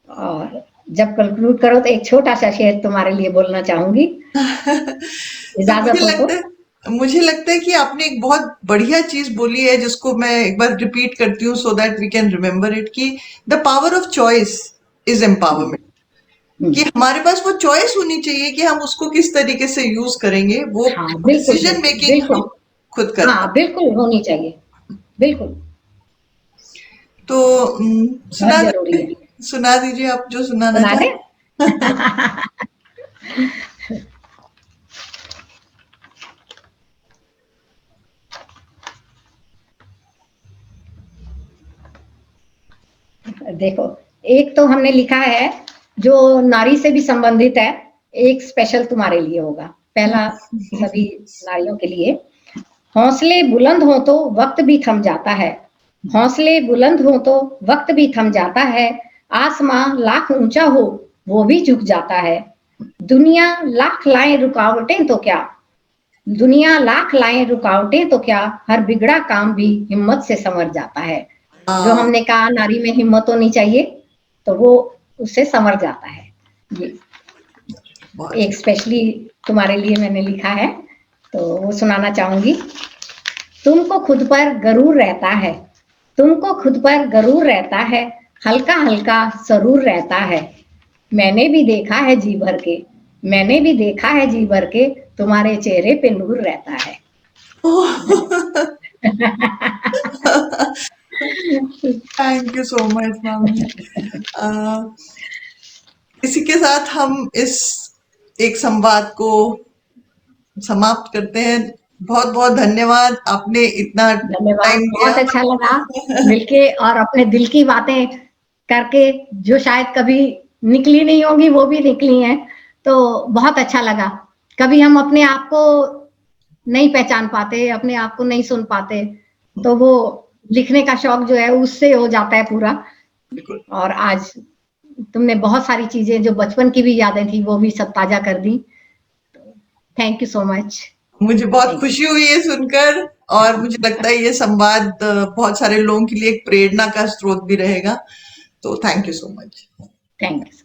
और जब कंक्लूड करो तो एक छोटा सा शेर तुम्हारे लिए बोलना चाहूंगी, तो इजाजत हो तो। मुझे लगता है कि आपने एक बहुत बढ़िया चीज बोली है जिसको मैं एक बार रिपीट करती हूँ so that we can remember it, कि the power of choice is empowerment. कि हमारे पास वो चॉइस होनी चाहिए कि हम उसको किस तरीके से यूज करेंगे, वो हाँ बिल्कुल डिसीजन बिल्कुल मेकिंग बिल्कुल, हम खुद करना। हाँ बिल्कुल होनी चाहिए, बिल्कुल तो बहुत जरूरी है। सुना दीजिए आप जो सुनाना सुना दे। चाहें। देखो, एक तो हमने लिखा है जो नारी से भी संबंधित है, एक स्पेशल तुम्हारे लिए होगा, पहला सभी नारियों के लिए। हौसले बुलंद हो तो वक्त भी थम जाता है, हौसले बुलंद हो तो वक्त भी थम जाता है, आसमां लाख ऊंचा हो वो भी झुक जाता है, दुनिया लाख लाए रुकावटें तो क्या, दुनिया लाख लाए रुकावटें तो क्या, हर बिगड़ा काम भी हिम्मत से संवर जाता है। जो हमने कहा नारी में हिम्मत होनी चाहिए, तो वो उससे संवर जाता है। ये एक स्पेशली तुम्हारे लिए मैंने लिखा है, तो वो सुनाना चाहूंगी। तुमको खुद पर गरूर रहता है, तुमको खुद पर गरूर रहता है, हल्का हल्का सरूर रहता है, मैंने भी देखा है जी भर के, मैंने भी देखा है जी भर के, तुम्हारे चेहरे पे नूर रहता है। थैंक यू सो मच मामी। इसी के साथ हम इस एक संवाद को समाप्त करते हैं। बहुत बहुत धन्यवाद, आपने इतना धन्यवाद, टाइम बहुत लिया। अच्छा लगा मिलके और अपने दिल की बातें करके, जो शायद कभी निकली नहीं होंगी वो भी निकली हैं, तो बहुत अच्छा लगा। कभी हम अपने आप को नहीं पहचान पाते, अपने आप को नहीं सुन पाते, तो वो लिखने का शौक जो है उससे हो जाता है पूरा। और आज तुमने बहुत सारी चीजें जो बचपन की भी यादें थी वो भी सब ताजा कर दी। Thank you so much. मुझे बहुत खुशी हुई है सुनकर, और मुझे लगता है ये संवाद बहुत सारे लोगों के लिए एक प्रेरणा का स्रोत भी रहेगा। तो thank you so much. Thank you.